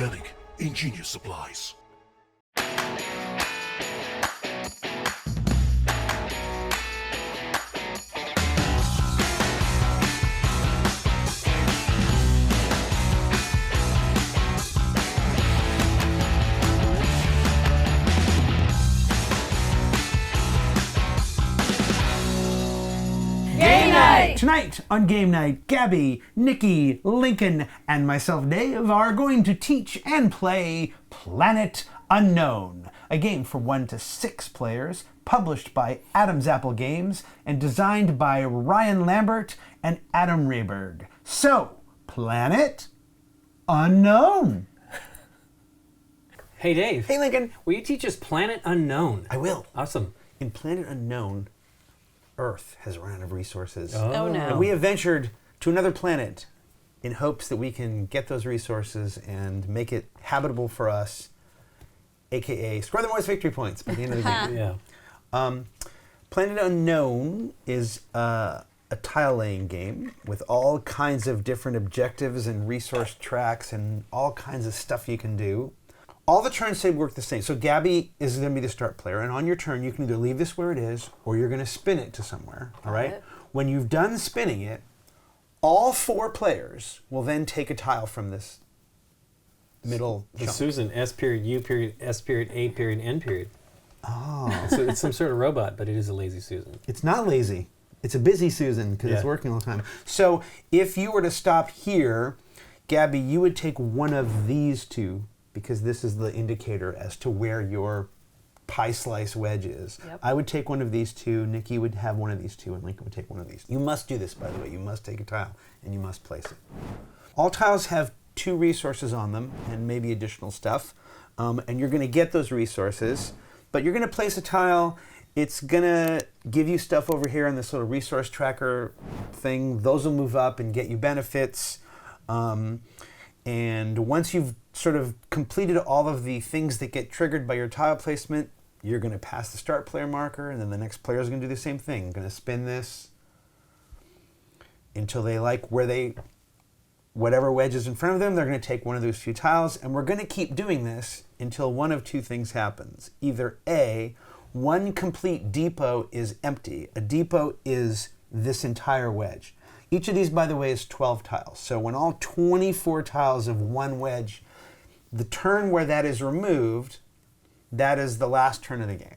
Gamegenic, ingenious supplies. Tonight on Game Night, Gabby, Nikki, Lincoln, and myself, Dave, are going to teach and play Planet Unknown, a game for 1 to 6 players, published by Adam's Apple Games and designed by Ryan Lambert and Adam Rehberg. So, Planet Unknown. Hey, Dave. Hey, Lincoln. Will you teach us Planet Unknown? I will. Awesome. In Planet Unknown, Earth has run out of resources. Oh, no. And we have ventured to another planet in hopes that we can get those resources and make it habitable for us, a.k.a. score the most victory points by the end of the game. Yeah. Planet Unknown is a tile-laying game with all kinds of different objectives and resource tracks and all kinds of stuff you can do. All the turns say work the same. So Gabby is going to be the start player, and on your turn you can either leave this where it is or you're going to spin it to somewhere, all right? When you've done spinning it, all 4 players will then take a tile from this middle chunk. Susan, S period, U period, S period, A period, N period. Oh. It's some sort of robot, but it is a lazy Susan. It's not lazy. It's a busy Susan because it's working all the time. So if you were to stop here, Gabby, you would take one of these 2 because this is the indicator as to where your pie slice wedge is. Yep. I would take one of these 2, Nikki would have one of these 2, and Lincoln would take one of these. You must do this, by the way. You must take a tile, and you must place it. All tiles have 2 resources on them, and maybe additional stuff, and you're going to get those resources, but you're going to place a tile. It's going to give you stuff over here on this little resource tracker thing. Those will move up and get you benefits. And once you've sort of completed all of the things that get triggered by your tile placement, you're going to pass the start player marker, and then the next player is going to do the same thing. Going to spin this until they like whatever wedge is in front of them, they're going to take one of those few tiles, and we're going to keep doing this until one of 2 things happens. Either A, one complete depot is empty. A depot is this entire wedge. Each of these, by the way, is 12 tiles. So when all 24 tiles of one wedge, the turn where that is removed, that is the last turn of the game.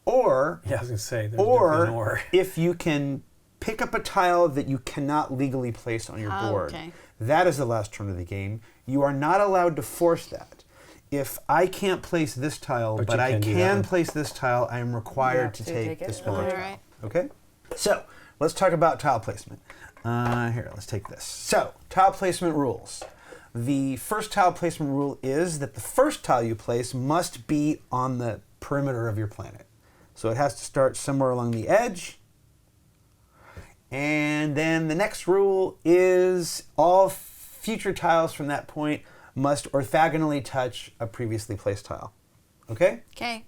Or, I was going to say, there's an or. If you can pick up a tile that you cannot legally place on your board, that is the last turn of the game. You are not allowed to force that. If I can't place this tile, but I can place this tile, I am required to take this other tile. Okay? So, let's talk about tile placement. Here, let's take this. So, tile placement rules. The first tile placement rule is that the first tile you place must be on the perimeter of your planet. So it has to start somewhere along the edge. And then the next rule is all future tiles from that point must orthogonally touch a previously placed tile. Okay? Okay.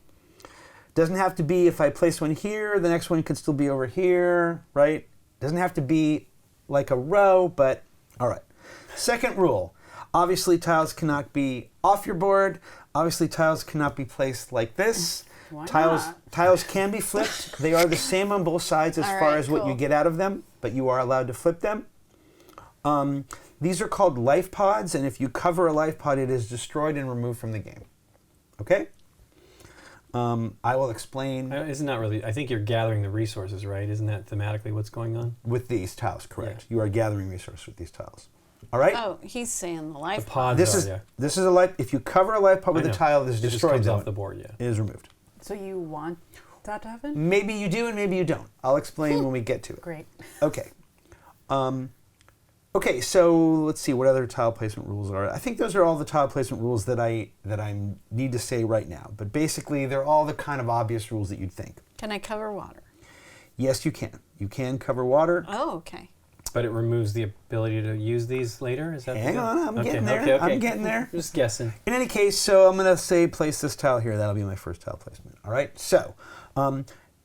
Doesn't have to be if I place one here, the next one could still be over here, right? Doesn't have to be like a row, but all right. Second rule, obviously tiles cannot be off your board. Obviously tiles cannot be placed like this. Why Tiles can be flipped. They are the same on both sides as far as what you get out of them, but you are allowed to flip them. These are called life pods, and if you cover a life pod, it is destroyed and removed from the game. Okay? I will explain. Isn't that really? I think you're gathering the resources, right? Isn't that thematically what's going on? With these tiles, correct. Yeah. You are gathering resources with these tiles. All right? Oh, he's saying the life pod. This is a life. If you cover a life pod with a tile, this is destroyed. It just comes off the board, yeah. It is removed. So you want that to happen? Maybe you do and maybe you don't. I'll explain when we get to it. Great. Okay. Okay, so let's see what other tile placement rules are. I think those are all the tile placement rules that I need to say right now. But basically, they're all the kind of obvious rules that you'd think. Can I cover water? Yes, you can. You can cover water. Oh, okay. But it removes the ability to use these later? Is that Hang on, I'm getting there. Okay. I'm getting there. Just guessing. In any case, so I'm going to say place this tile here. That'll be my first tile placement. All right? So,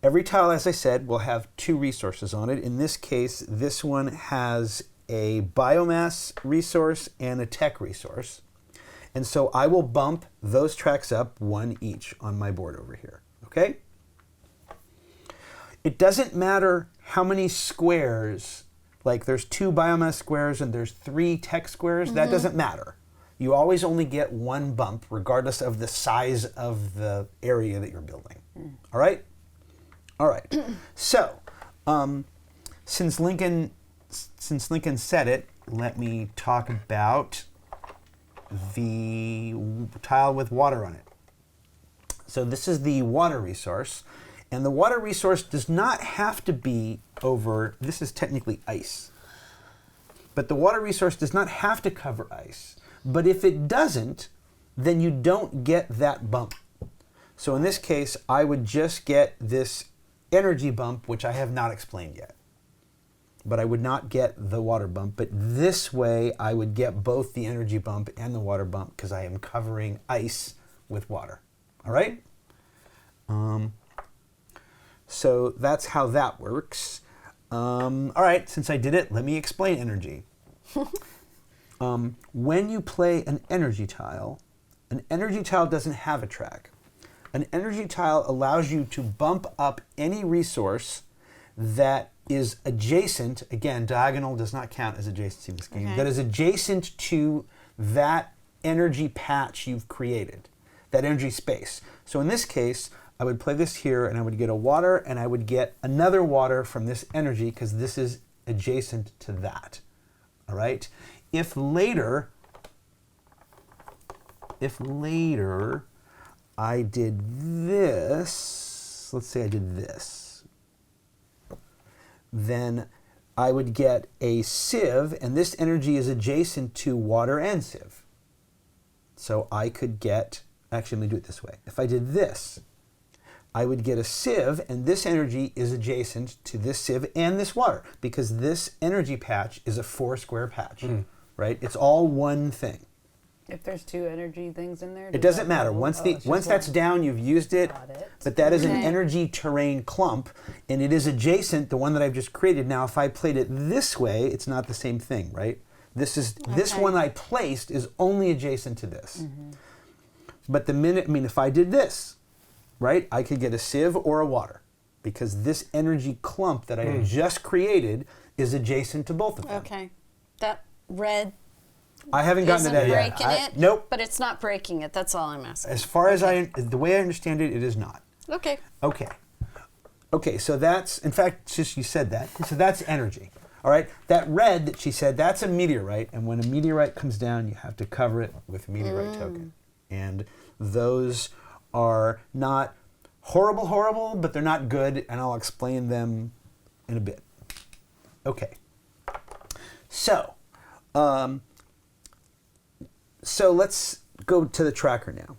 every tile, as I said, will have 2 resources on it. In this case, this one has a biomass resource and a tech resource. And so I will bump those tracks up one each on my board over here, okay? It doesn't matter how many squares, like there's 2 biomass squares and there's 3 tech squares, that doesn't matter. You always only get one bump regardless of the size of the area that you're building. All right? All right. So, since Lincoln said it, let me talk about the tile with water on it. So this is the water resource, and the water resource does not have to be over, this is technically ice, but the water resource does not have to cover ice. But if it doesn't, then you don't get that bump. So in this case, I would just get this energy bump, which I have not explained yet. But I would not get the water bump. But this way, I would get both the energy bump and the water bump because I am covering ice with water. All right? So that's how that works. All right, since I did it, let me explain energy. When you play an energy tile doesn't have a track. An energy tile allows you to bump up any resource that is adjacent, again, diagonal does not count as adjacency in this game, that is adjacent to that energy patch you've created, that energy space. So in this case, I would play this here and I would get a water and I would get another water from this energy because this is adjacent to that. All right? If later I did this, let's say I did this, then I would get a sieve, and this energy is adjacent to water and sieve. So I could get, actually let me do it this way. If I did this, I would get a sieve, and this energy is adjacent to this sieve and this water, because this energy patch is a 4-square patch, right? It's all one thing. If there's 2 energy things in there? It doesn't matter. Once that's down, you've used it. But that is an energy terrain clump, and it is adjacent, the one that I've just created. Now, if I played it this way, it's not the same thing, right? This one I placed is only adjacent to this. But the minute, if I did this, right, I could get a sieve or a water, because this energy clump that I had just created is adjacent to both of them. Okay. That red I haven't gotten to that yet. breaking it? Nope. But it's not breaking it. That's all I'm asking. As far as the way I understand it, it is not. Okay. Okay, so that's, in fact, just you said that. So that's energy. All right, that red that she said, that's a meteorite. And when a meteorite comes down, you have to cover it with a meteorite token. And those are not horrible, but they're not good. And I'll explain them in a bit. Okay. So let's go to the tracker now,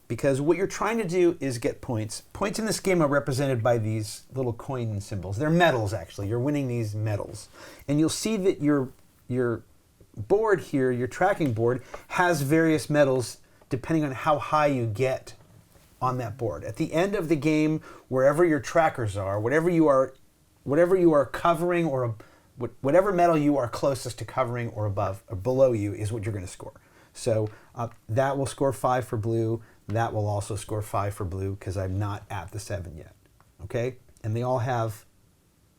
because what you're trying to do is get points. Points in this game are represented by these little coin symbols. They're medals, actually. You're winning these medals. And you'll see that your board here, your tracking board, has various medals depending on how high you get on that board. At the end of the game, wherever your trackers are, whatever you are covering, or whatever medal you are closest to covering or above or below you is what you're going to score. So that will score 5 for blue. That will also score 5 for blue because I'm not at the 7 yet. Okay? And they all have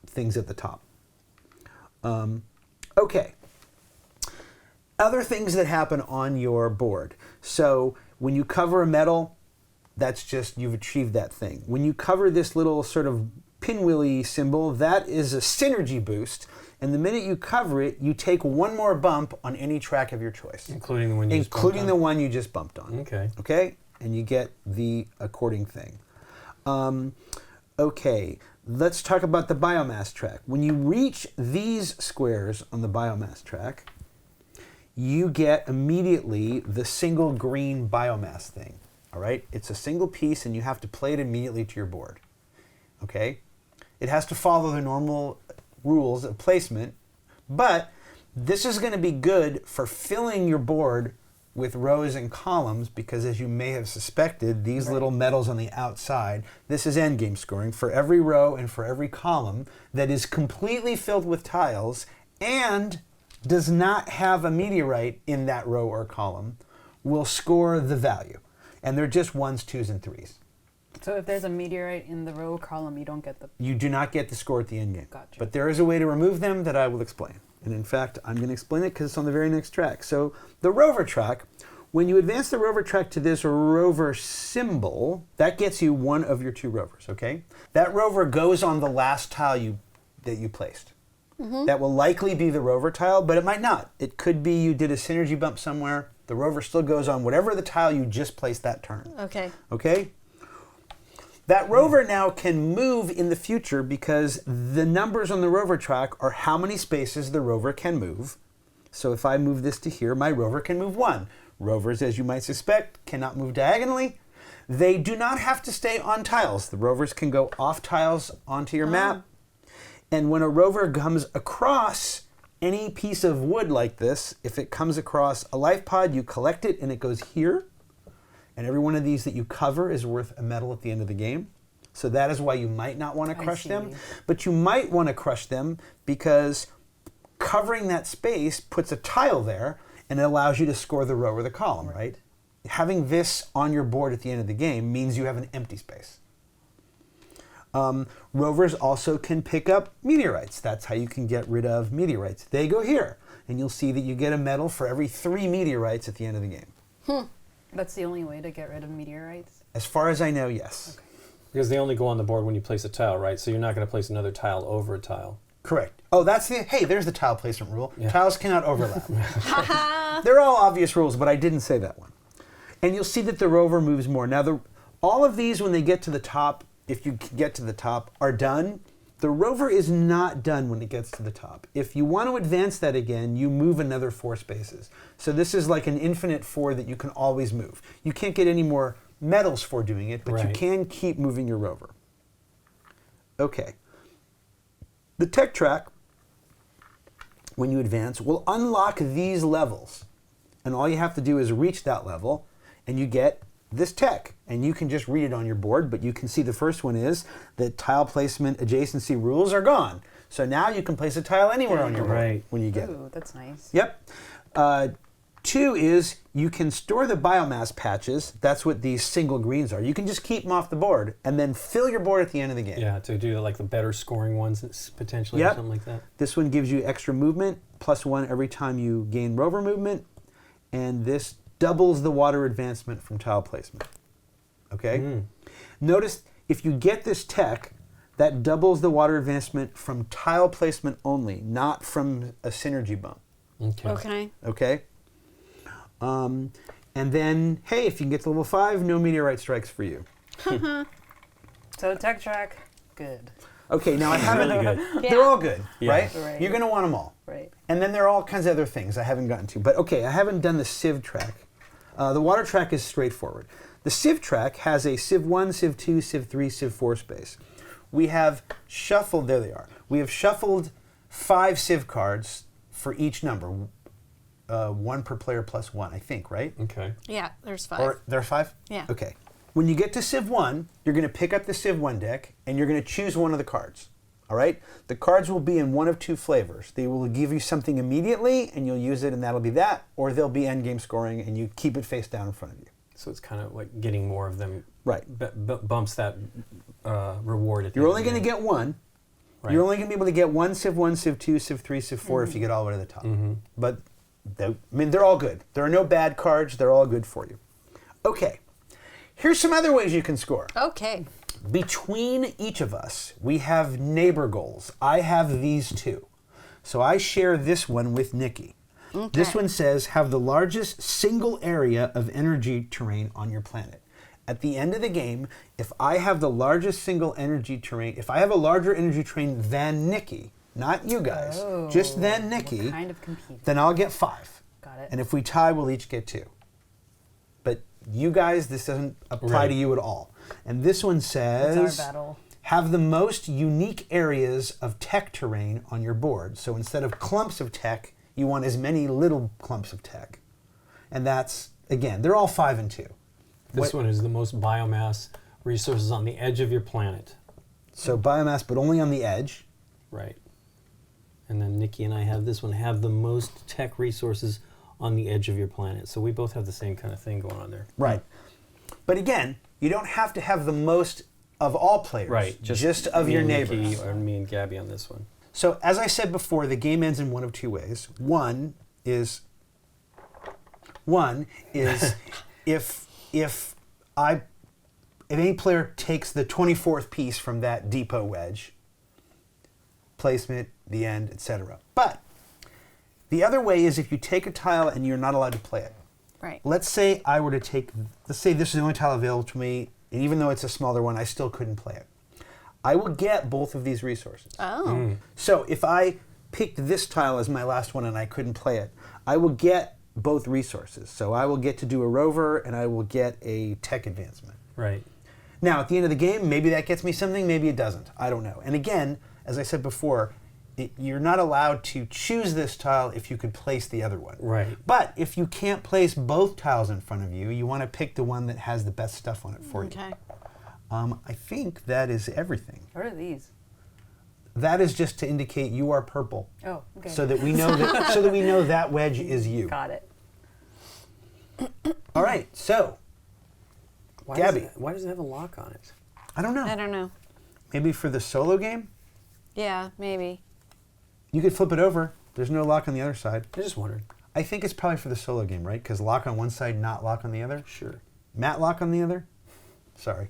things at the top. Okay. Other things that happen on your board. So when you cover a medal, that's just you've achieved that thing. When you cover this little sort of pinwheely symbol, that is a synergy boost. And the minute you cover it, you take one more bump on any track of your choice. Including the one you just bumped on? Including the one you just bumped on. Okay. Okay? And you get the according thing. Okay, let's talk about the biomass track. When you reach these squares on the biomass track, you get immediately the single green biomass thing. All right? It's a single piece, and you have to play it immediately to your board. Okay? It has to follow the normal rules of placement, but this is going to be good for filling your board with rows and columns, because as you may have suspected, these little medals on the outside, this is endgame scoring for every row and for every column that is completely filled with tiles and does not have a meteorite in that row or column, will score the value. And they're just 1s, 2s, and 3s. So if there's a meteorite in the row column, you don't get the... You do not get the score at the end game. Gotcha. But there is a way to remove them that I will explain. And in fact, I'm going to explain it because it's on the very next track. So the rover track, when you advance the rover track to this rover symbol, that gets you one of your 2 rovers, okay? That rover goes on the last tile that you placed. That will likely be the rover tile, but it might not. It could be you did a synergy bump somewhere. The rover still goes on whatever the tile you just placed that turn. Okay. Okay? That rover now can move in the future because the numbers on the rover track are how many spaces the rover can move. So if I move this to here, my rover can move 1. Rovers, as you might suspect, cannot move diagonally. They do not have to stay on tiles. The rovers can go off tiles onto your map. And when a rover comes across any piece of wood like this, if it comes across a life pod, you collect it and it goes here. And every one of these that you cover is worth a medal at the end of the game. So that is why you might not want to crush them. But you might want to crush them because covering that space puts a tile there and it allows you to score the row or the column, right? Having this on your board at the end of the game means you have an empty space. Rovers also can pick up meteorites. That's how you can get rid of meteorites. They go here, and you'll see that you get a medal for every 3 meteorites at the end of the game. That's the only way to get rid of meteorites? As far as I know, yes. Okay. Because they only go on the board when you place a tile, right? So you're not going to place another tile over a tile. Correct. Oh, that's the, hey, there's the tile placement rule. Yeah. Tiles cannot overlap. They're all obvious rules, but I didn't say that one. And you'll see that the rover moves more. Now, all of these, when they get to the top, if you get to the top, are done. The rover is not done when it gets to the top. If you want to advance that again, you move another 4 spaces. So this is like an infinite 4 that you can always move. You can't get any more medals for doing it, but you can keep moving your rover. Okay. The tech track, when you advance, will unlock these levels. And all you have to do is reach that level, and you get this tech. And you can just read it on your board, but you can see the first one is that tile placement adjacency rules are gone. So now you can place a tile anywhere on your board when you get it. Ooh, that's nice. Yep. 2 is you can store the biomass patches. That's what these single greens are. You can just keep them off the board and then fill your board at the end of the game. Yeah, to do like the better scoring ones potentially or something like that. This one gives you extra movement, +1 every time you gain rover movement. And this doubles the water advancement from tile placement. Okay? Notice if you get this tech, that doubles the water advancement from tile placement only, not from a synergy bump. Okay. Okay? And then, hey, if you can get to level 5, no meteorite strikes for you. So tech track, good. Okay, now I haven't. Really good. They're all good, right? Right. You're going to want them all. Right. And then there are all kinds of other things I haven't gotten to. But okay, I haven't done the Civ track. The water track is straightforward. The Civ track has a Civ 1, Civ 2, Civ 3, Civ 4 space. We have shuffled, there they are. We have shuffled 5 Civ cards for each number. 1 per player +1, I think, right? Okay. Yeah, there's 5. Or there are 5? Yeah. Okay. When you get to Civ 1, you're going to pick up the Civ 1 deck, and you're going to choose one of the cards. All right? The cards will be in one of 2 flavors. They will give you something immediately, and you'll use it, and that'll be that, or they'll be endgame scoring, and you keep it face down in front of you. So it's kind of like getting more of them. Right. Bumps that reward at the You're end only of the going to game. get 1. Right. You're only going to be able to get 1 Civ 1, Civ 2, Civ 3, Civ 4 if you get all the way to the top. But they're all good. There are no bad cards. They're all good for you. Okay. Here's some other ways you can score. Okay. Between each of us, we have neighbor goals. I have these 2. So I share this one with Nikki. Okay. This one says, have the largest single area of energy terrain on your planet. At the end of the game, if I have the largest single energy terrain, if I have a larger energy terrain than Nikki, not you guys, just than Nikki, We're kind of competing. then I'll get 5. Got it. And if we tie, we'll each get 2. But you guys, this doesn't apply to you at all. And this one says, It's our battle. have the most unique areas of tech terrain on your board. So instead of clumps of tech, you want as many little clumps of tech. And that's, again, they're all 5 and 2. This one is the most biomass resources on the edge of your planet. So biomass, but only on the edge. Right. And then Nikki and I have this one, have the most tech resources on the edge of your planet. So we both have the same kind of thing going on there. Right. But again, you don't have to have the most of all players. Right. Just of your neighbors. Nikki or me and Gabby on this one. So as I said before, the game ends in one of two ways. One is if any player takes the 24th piece from that depot wedge, placement, the end, etc. But the other way is if you take a tile and you're not allowed to play it. Right. Let's say I were to take, let's say this is the only tile available to me, and even though it's a smaller one, I still couldn't play it. I will get both of these resources. Oh. So if I picked this tile as my last one and I couldn't play it, I will get both resources. So I will get to do a rover and I will get a tech advancement. Right. Now, at the end of the game, maybe that gets me something, maybe it doesn't. I don't know. And again, as I said before, you're not allowed to choose this tile if you could place the other one. Right. But if you can't place both tiles in front of you, you want to pick the one that has the best stuff on it for you. Okay. I think that is everything. What are these? That is just to indicate you are purple. Oh, okay. So that we know that wedge is you. Got it. All right. So, Gabby. Why does it have a lock on it? I don't know. I don't know. Maybe for the solo game, Yeah, maybe. you could flip it over. There's no lock on the other side. I just wondered. I think it's probably for the solo game, right? Because lock on one side, not lock on the other. Sure. Mat lock on the other. Sorry.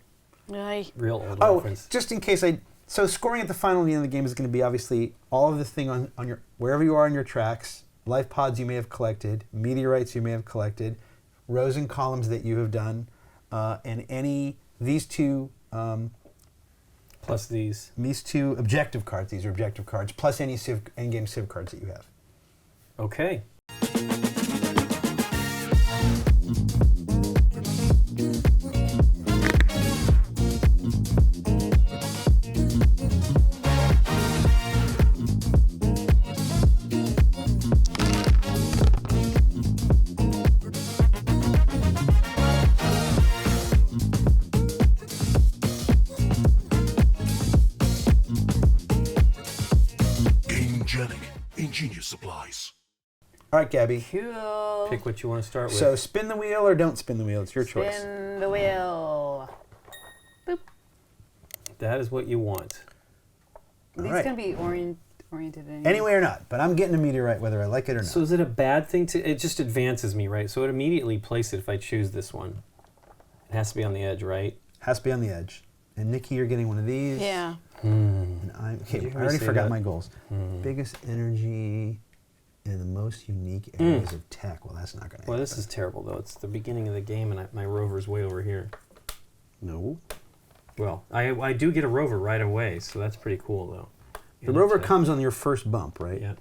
Real old Oh, reference. just in case so scoring at the final and the end of the game is going to be obviously all of the thing on your, wherever you are on your tracks, life pods you may have collected, meteorites you may have collected, rows and columns that you have done, and these two Plus these. objective cards. These are objective cards, plus any endgame civ cards that you have. Okay. Gamegenic. Ingenious supplies. All right, Gabby. Cool. Pick what you want to start with. So spin the wheel or don't spin the wheel. It's your choice. Spin the wheel. Boop. That is what you want. These right. can be oriented in Anyway or not, but I'm getting a meteorite whether I like it or not. So is it a bad thing to... It just advances me, right? So it immediately places it if I choose this one. It has to be on the edge, right? Has to be on the edge. And Nikki, you're getting one of these. Yeah. And I Did you already say forgot that? my goals. Biggest energy and the most unique areas of tech. Well, that's not going to happen. Well, this is terrible, though. It's the beginning of the game, and my rover's way over here. No. Well, I do get a rover right away, so that's pretty cool, though. The rover comes on your first bump, right? Yeah.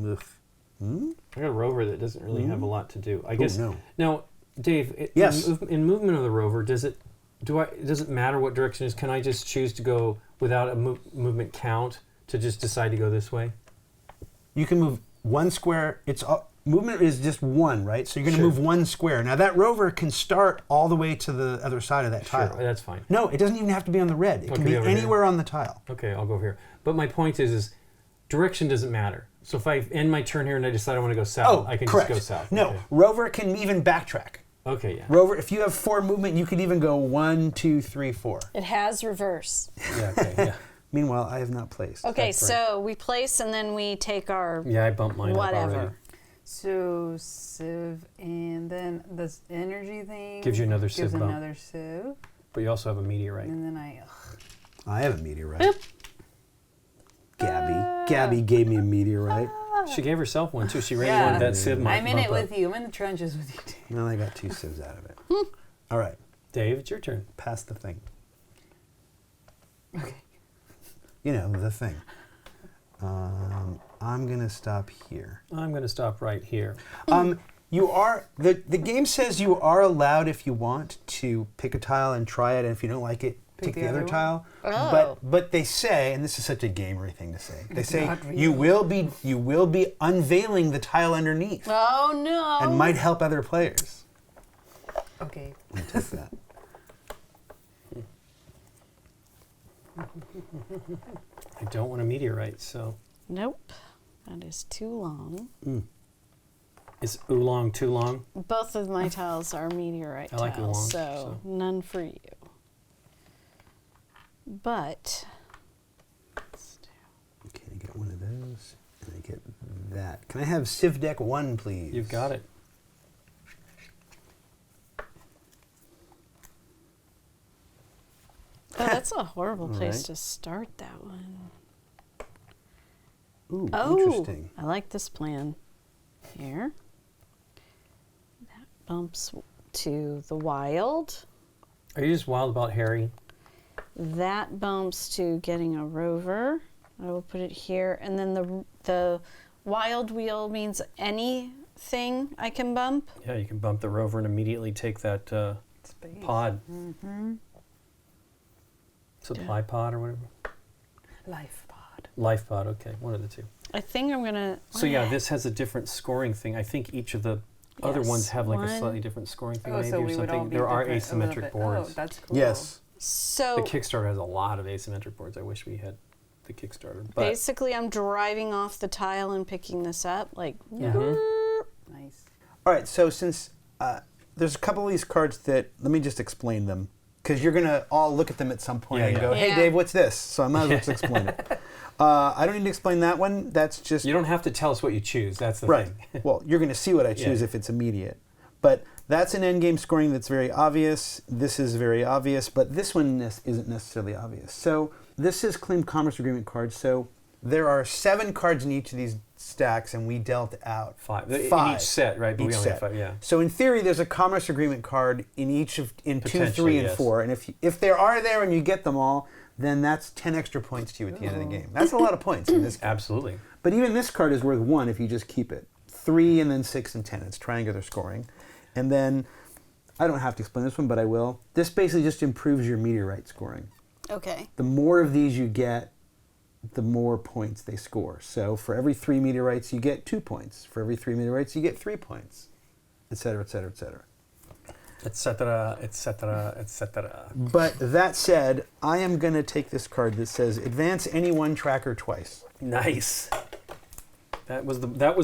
Ugh. Hmm? I got a rover that doesn't really have a lot to do. I guess. no. Now, Dave, Yes. in movement of the rover, does it matter what direction it is? Can I just choose to go without a movement count to just decide to go this way? You can move one square. Movement is just one, right? So you're going to Sure. move one square. Now that rover can start all the way to the other side of that Sure, tile. that's fine. No, it doesn't even have to be on the red. It can be over here. anywhere on the tile. Okay, I'll go over here. But my point is direction doesn't matter. So if I end my turn here and I decide I want to go south, I can correct. just go south. No, Okay. rover can even backtrack. Okay, yeah. Rover, if you have 4 movement, you could even go 1, 2, 3, 4. It has reverse. Yeah, okay, yeah. Meanwhile, I have not placed. Okay, That's so we place and then we take our Yeah, I bumped mine up already. whatever. So civ, and then this energy thing Gives you another civ gives bump. another civ, But you also have a meteorite. and then I. I have a meteorite. Gabby gave me a meteorite. She gave herself one, too. She ran Yeah. one that civ might I'm in bump it with up. you. I'm in the trenches with you. Too. Well, I got 2 civs out of it. All right, Dave, it's your turn. pass the thing. Okay. You know, the thing. I'm going to stop here. I'm going to stop right here. You are the game says you are allowed if you want to pick a tile and try it, and if you don't like it, pick the other one. tile. Oh. But they say, and this is such a gamery thing to say, they say Not really. you will be unveiling the tile underneath, Oh no. and might help other players. Okay. I'll take that. I don't want a meteorite, so... Nope. That is too long. Is oolong too long? Both of my tiles are meteorite I like tiles, oolong, so none for you. But Okay, I get one of those, and I get that. Can I have Civ Deck 1, please? You've got it. oh, that's a horrible place Right. to start that one. Ooh, Oh, interesting. I like this plan. Here. That bumps to the wild. Are you just wild about Harry? That bumps to getting a rover. I will put it here. And then the wild wheel means anything I can bump. Yeah, you can bump the rover and immediately take that Space. pod. Mm-hmm. Supply pod or whatever. Life pod. Life pod, okay, one of the two. I think I'm going to... So yeah, this has a different scoring thing. I think each of the other ones have like a One. slightly different scoring thing Oh, maybe so or we would all something. be There are different a little asymmetric bit. boards. Oh, that's cool. Yes. So The Kickstarter has a lot of asymmetric boards. I wish we had the Kickstarter. But basically I'm driving off the tile and picking this up. Like, Mhm. Nice. All right, so since there's a couple of these cards that, let me just explain them, because you're going to all look at them at some point Yeah, and yeah. go, hey, Yeah. Dave, what's this? So I might as well just explain it. I don't need to explain that one. That's just... you don't have to tell us what you choose. That's the Right. thing. Well, you're going to see what I choose Yeah. if it's immediate. But that's an endgame scoring that's very obvious. This is very obvious, but this one isn't necessarily obvious. So this is Claim Commerce Agreement cards. So there are 7 cards in each of these stacks, and we dealt out Five. In five. each set, right? But Each we only have set. 5, yeah. So in theory, there's a Commerce Agreement card in each of in 2, 3, Potentially, and yes. 4. And if there are there and you get them all, then that's 10 extra points to you at the end of the game. That's a lot of points in this game. Absolutely. But even this card is worth 1 if you just keep it. 3 and then 6 and 10. It's triangular scoring. And then, I don't have to explain this one, but I will. This basically just improves your meteorite scoring. okay. The more of these you get, the more points they score. So for every 3 meteorites, you get 2 points. For every 3 meteorites, you get 3 points, et cetera, et cetera, et cetera. Etc., etc., etc. But that said, I am going to take this card that says advance any one tracker twice. Nice. That was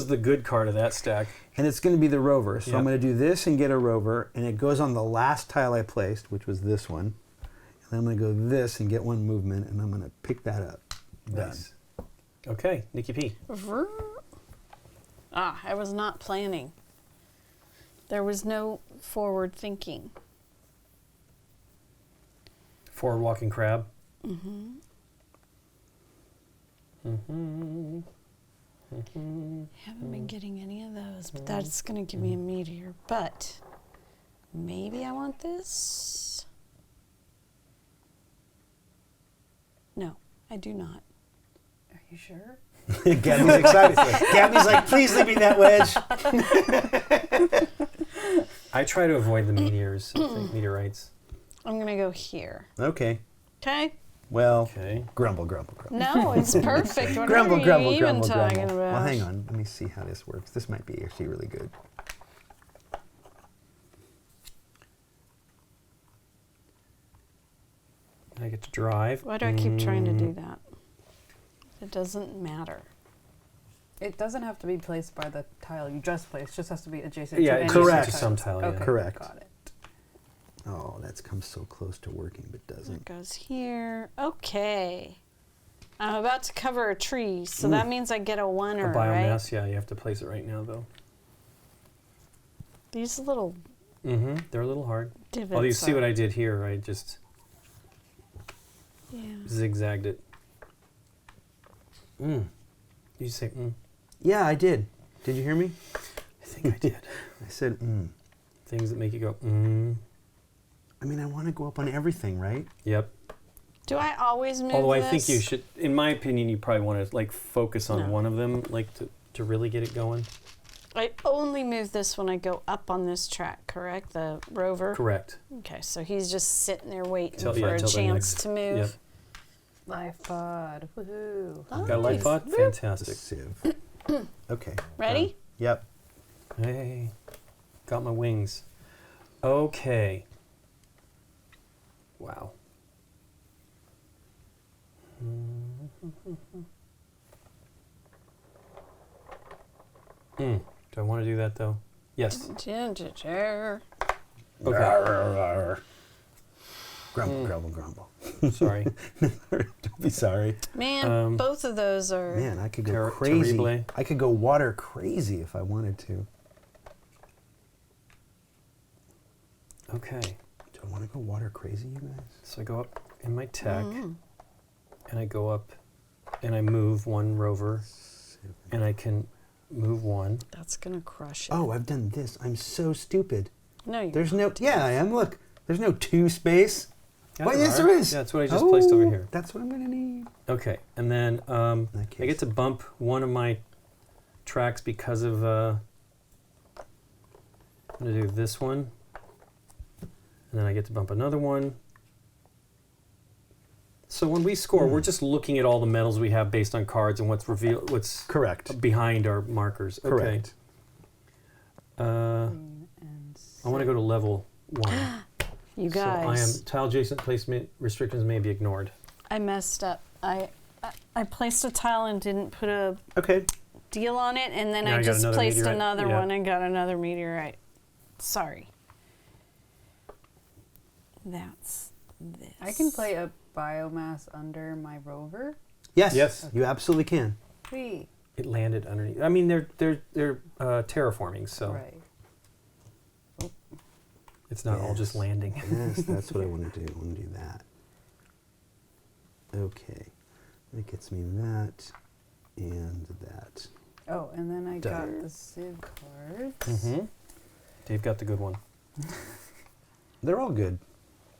the good card of that stack. And it's going to be the rover. So I'm Yep. going to do this and get a rover, and it goes on the last tile I placed, which was this one. And then I'm going to go this and get 1 movement, and I'm going to pick that up. Done. Nice. Okay, Nikki P. I was not planning. There was no forward thinking. Forward walking crab. Haven't been getting any of those, but that's going to give me a meteor. But maybe I want this. No, I do not. Are you sure? Gabby's excited. Gabby's like, please leave me that wedge. I try to avoid the meteors, I think, meteorites. I'm going to go here. Okay. Okay? Well, Okay. grumble, grumble, grumble. No, it's perfect. What Grumble, are you grumble, even grumble, talking grumble. about? Well, hang on. Let me see how this works. This might be actually really good. I get to drive. Why do I keep trying to do that? It doesn't matter. It doesn't have to be placed by the tile you just placed. It just has to be adjacent Yeah, to any adjacent Correct. to some tile, yeah. Okay, Correct. got it. Oh, that's come so close to working, but It doesn't. goes here. Okay. I'm about to cover a tree, so that means I get a A oneer, right? biomass, yeah, you have to place it right now, though. These little Mm-hmm. They're a little hard. divots. Well, you see are- what I did here. I just Yeah. zigzagged it. Mm. Did you say mm? Yeah, I did. Did you hear me? I think I did. I said, Things that make you go, mm. I mean, I want to go up on everything, right? Yep. Do I always move Although I this? think you should, in my opinion, you probably want to like focus on No. one of them, like to really get it going. I only move this when I go up on this track, correct? The rover? Correct. Okay, so he's just sitting there waiting Till- for yeah, a till the chance next- to move. Yep. Life pod. Woohoo. Got a light Nice. pod? Fantastic. Civ. Okay. Ready? done. Yep. Hey, got my wings. Okay. Wow. Do Do I want to do that though? Yes. Ginger. Okay. Grumble, grumble. Sorry. Don't be sorry. Man, both of those are. Man, I could go crazy. Terrible. I could go water crazy if I wanted to. Okay. Do I want to go water crazy, you guys? So I go up in my tech, and I go up, and I move one rover, and I can move one. That's gonna crush it. Oh, I've done this. I'm so stupid. No, you're There's not. no. Yeah, I am. Look, there's no 2 space. Yeah, Wait, yes, there is. Yeah, that's what I just placed over here. That's what I'm gonna need. Okay, and then I get to bump one of my tracks because of. I'm gonna do this one, and then I get to bump another one. So when we score, we're just looking at all the medals we have based on cards and what's revealed, what's correct behind our markers. Okay. Correct. I want to go to level 1. You So I am guys. tile adjacent placement restrictions may be ignored. I messed up. I placed a tile and didn't put a Okay. deal on it, and then Now I you got just another placed meteorite. another Yeah. one and got another meteorite. Sorry. That's this. I can play a biomass under my rover. Yes. Yes. You absolutely can. Sweet. It landed underneath. I mean, they're terraforming, so Right. it's not all just Yes. landing. Yes, that's what I want to do. I want to do that. Okay. That gets me that and that. Oh, and then I got Done. the Civ cards. Mm-hmm. Dave got the good one. They're all good.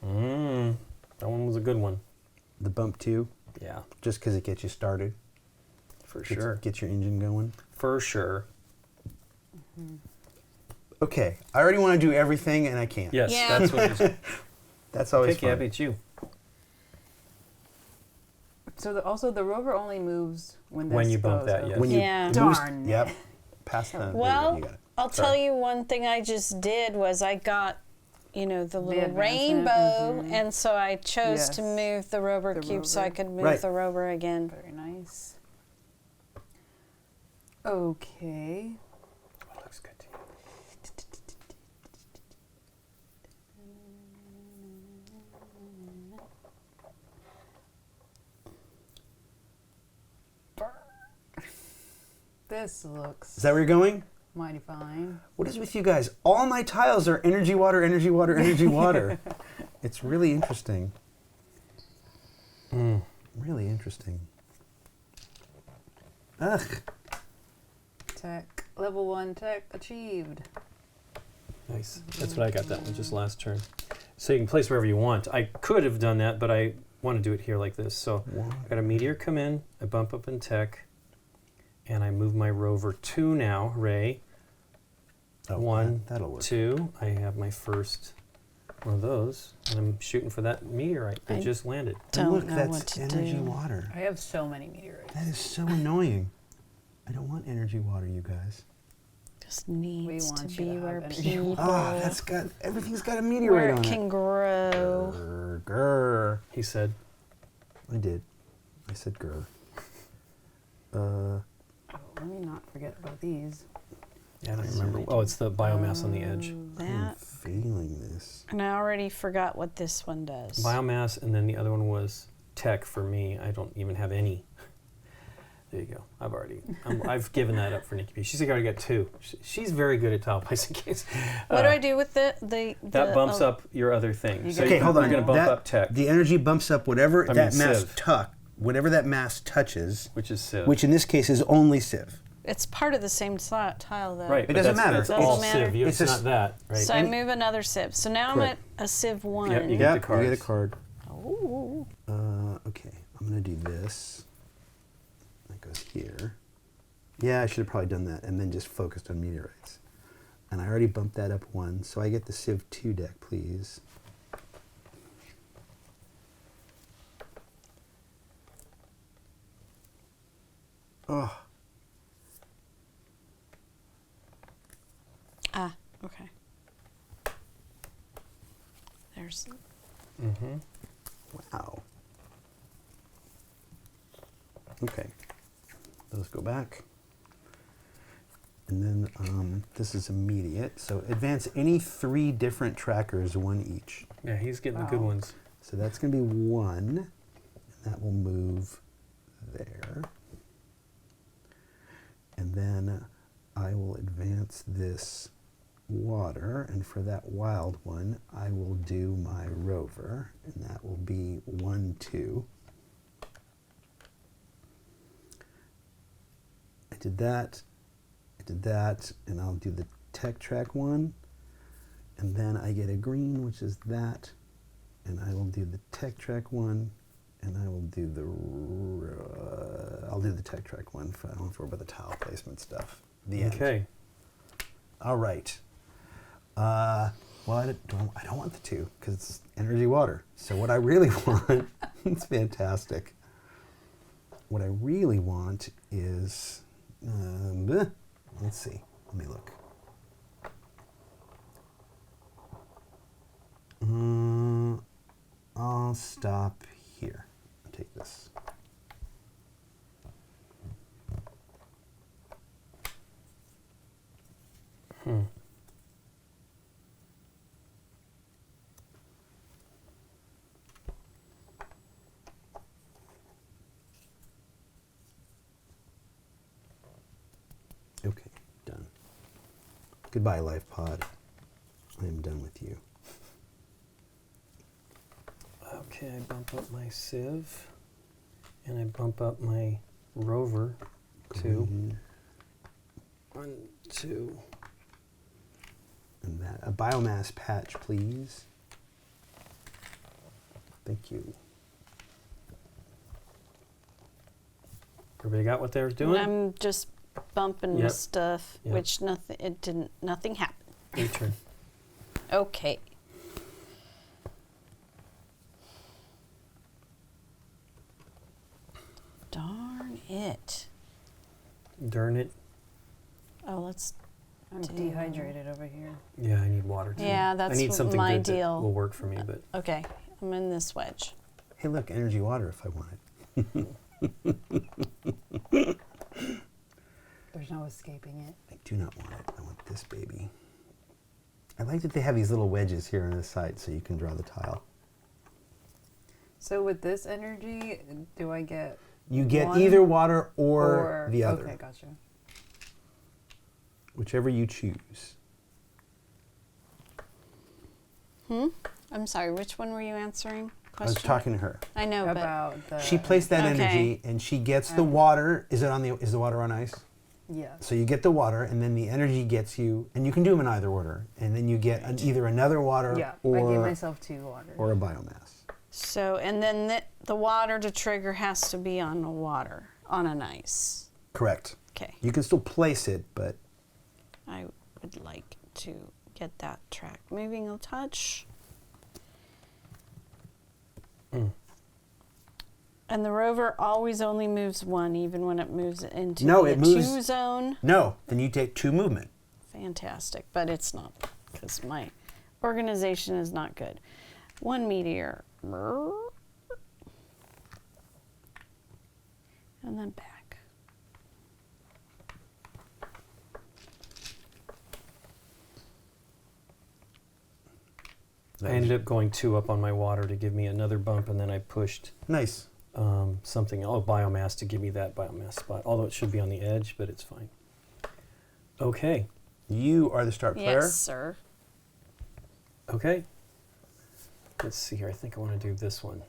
That one was a good one. The bump 2, Yeah, just because it gets you started. for Gets- sure. Gets your engine going. For sure. Okay. I already want to do everything and I can't. Yes, Yeah. that's what it is. That's always Okay, fun. Gabby, it's you. So also the rover only moves when When this you bump goes that, over. yes. When you Yeah. it moves- Darn. Yep. Past the. there Well, you got it. I'll tell you one thing I just did was I got, the little advancement, rainbow, and so I chose to Yes. move the rover The cube so I rover. could move Right. the rover again. Very nice. Okay. Oh, looks good to you. This looks Is that where you're going? mighty fine. What is with you guys? All my tiles are energy, water, energy, water, energy, water. It's really interesting. Really interesting. Ugh. Tech. Level 1 tech achieved. Nice. That's what I got that one just last turn. So you can place wherever you want. I could have done that, but I want to do it here like this. So I got a meteor come in, I bump up in tech, and I move my rover 2 now, Ray. Oh, 1, that'll work. 2. I have my first one of those, and I'm shooting for that meteorite that I just landed. Don't Look, know that's what to energy do. water. I have so many meteorites. That is so annoying. I don't want energy water, you guys. Just needs want to you be to have where energy people Ah, everything's got a where meteorite it on can it. grow. Grr. He said, I did. I said grr. Oh, let me not forget about these. yeah, I don't remember. Oh, it's the biomass on the edge. I'm That, feeling this. and I already forgot what this one does. Biomass, and then the other one was tech for me. I don't even have any. There you go. I've given that up for Nikki B. She's like, I already got 2. She's very good at tile placing games. What do I do with the That bumps oh, up your other thing. So Okay, hold on. You're going to bump That- up tech, The energy bumps up whatever that mean, mass Civ. whatever that mass touches, which is Civ. which in this case is only Civ. It's part of the same tile, though. right, It but doesn't that's- matter. It's Doesn't all matter. Civ. It's It's not just- that, right? So I move another Civ. So now I'm at Correct. a Civ 1. Yep, you get Yeah, the cards. you get a card. Oh. Okay, I'm gonna do this. That goes here. Yeah, I should have probably done that and then just focused on meteorites. And I already bumped that up 1, so I get the Civ 2 deck, please. Oh, Ah, okay. There's. Mm-hmm. wow. Okay, those go back. And then this is immediate. So advance any 3 different trackers, 1 each. Yeah, he's getting the good ones. So that's going to be 1. And that will move there. And then I will advance this water. And for that wild one, I will do my rover. And that will be 1, 2. I did that, and I'll do the tech track one, and then I get a green, which is that, and I will do the tech track one, and I will do the, I'll do the tech track one. I don't have to worry about the tile placement stuff. The end. Okay. All right. Well, I don't want the 2 because it's energy water. So what I really want, it's fantastic. What I really want is, let's see, let me look. I'll stop here and take this. Okay, done. Goodbye, Life Pod. I am done with you. Okay, I bump up my sieve, and I bump up my rover. 2. 1, 2. And that a biomass patch, please. Thank you. Everybody got what they're doing? I'm just bumping Yep. stuff, Yep. which nothing happened. Your turn. Okay. Darn it. Darn it. Oh, let's. I'm dehydrated over here. Yeah, I need water too. Yeah, I that's need something my good deal. that will work for me, but Okay, I'm in this wedge. Hey, look, energy water if I want it. There's no escaping it. I do not want it. I want this baby. I like that they have these little wedges here on the side so you can draw the tile. So with this energy, do I get You get one either water or the other. Okay, gotcha. Whichever you choose. I'm sorry, which one were you answering? I was talking to her. I know, About the She placed that Okay. energy and she gets the water. Is the water on ice? Yeah. So you get the water and then the energy gets you, and you can do them in either order, and then you get either another water Yeah. I gave or myself 2 water. a biomass. So, and then the water to trigger has to be on the water, on an ice. Correct. Okay. You can still place it, but I would like to get that track moving a touch. And the rover always only moves 1, even when it moves into No, the it moves- 2 zone. no, then you take 2 movement. Fantastic, but it's not, because my organization is not good. 1 meteor. And then back. I ended up going 2 up on my water to give me another bump, and then I pushed Nice. something, biomass to give me that biomass spot. Although it should be on the edge, but it's fine. Okay. You are the start player. Yes, sir. Okay. Let's see here. I think I want to do this one.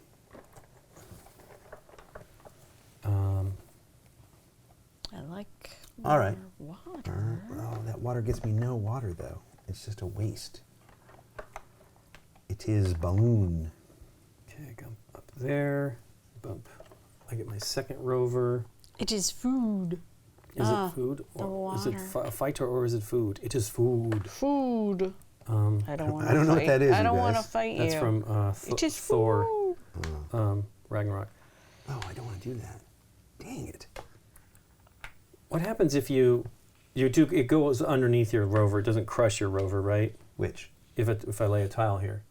I like All right. more water. Oh, that water gets me no water, though. It's just a waste. It is balloon. Okay, I go up there. Bump. I get my second rover. It is food. Is it food? the Or is it water. a fighter or is it food? It is food. Food. I don't want to I don't know what that is, I you don't want to guys. fight That's you. from It is Thor, food. Ragnarok. Oh, I don't want to do that. Dang it. What happens if you do? It goes underneath your rover. It doesn't crush your rover, right? Which? If I lay a tile here.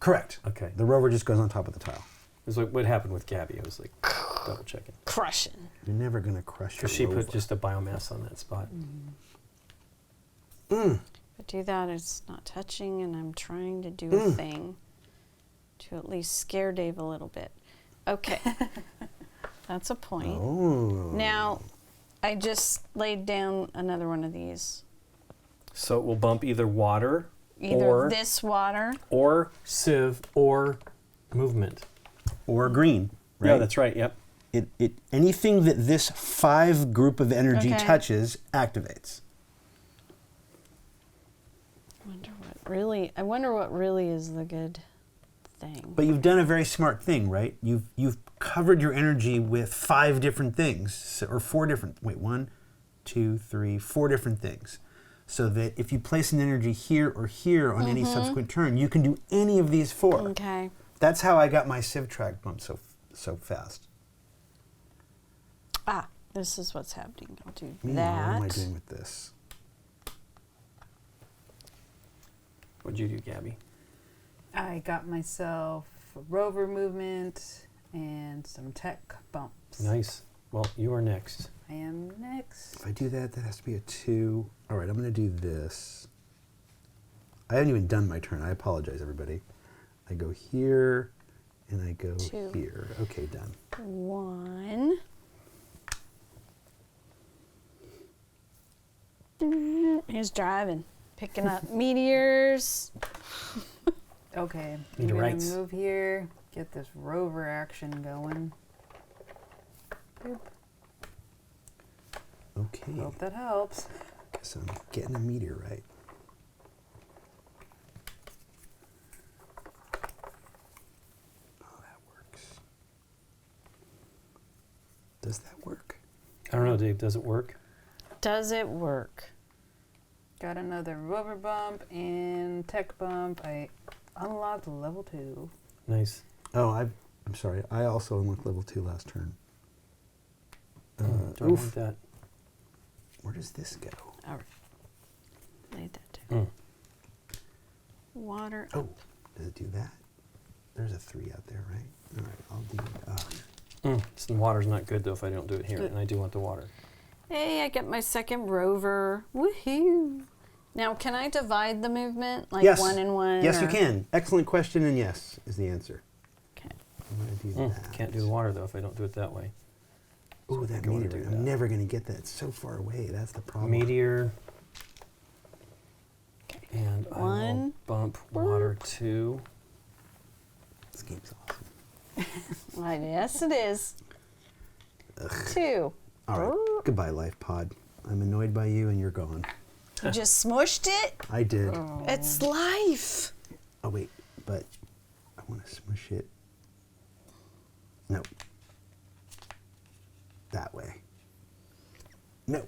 Correct. Okay. The rover just goes on top of the tile. It's like what happened with Gabby. I was like double checking Crushing. You're never going to crush your because she rover. put just a biomass on that spot. If I do that, it's not touching, and I'm trying to do a thing to at least scare Dave a little bit. Okay. That's a point. Oh. Now, I just laid down another one of these. So it will bump either water, Either this water. or sieve, or movement. Or green, right? Yeah, that's right. Yep. Anything that this 5 group of energy touches activates. I wonder what really is the good thing. But you've done a very smart thing, right? You've covered your energy with 5 different things, or 4 different. Wait, 1, 2, 3, 4 different things, so that if you place an energy here or here on any subsequent turn, you can do any of these 4. Okay. That's how I got my civ track bumped so fast. Ah, this is what's happening. I'll do Meanwhile, that. what am I doing with this? What'd you do, Gabby? I got myself a rover movement and some tech bumps. Nice. Well, you are next. I am next. If I do that, that has to be a 2. All right, I'm going to do this. I haven't even done my turn. I apologize, everybody. I go here, and I go 2. here. Okay, done. 1. He's driving, picking up meteors. Okay, I'm Meteorites. gonna move here, get this rover action going. Boop. Okay. Hope that helps. Guess I'm getting a meteorite. Oh, that works. Does that work? I don't know, Dave. Does it work? Does it work? Got another rover bump and tech bump. I unlocked level 2. Nice. Oh, I'm sorry. I also unlocked level 2 last turn. Do I want that? Where does this go? All right. Laid that down. Water. Oh, does it do that? There's a 3 out there, right? All right, I'll do. So the water's not good though if I don't do it here, and I do want the water. Hey, I get my second rover. Woohoo! Now, can I divide the movement like Yes. 1 and 1? Yes, you or- can. Excellent question, and yes is the answer. Okay. I'm gonna do that. Can't do the water though if I don't do it that way. Oh, that go and meteor! do I'm that. never gonna get that. It's so far away. That's the problem. Meteor. Okay. And I will 1. bump water 2. This game's awesome. Well, yes, it is. 2. All right. Goodbye, Life Pod. I'm annoyed by you, and you're gone. You just smushed it? I did. It's life. Oh wait, but I want to smush it. No. That way. No.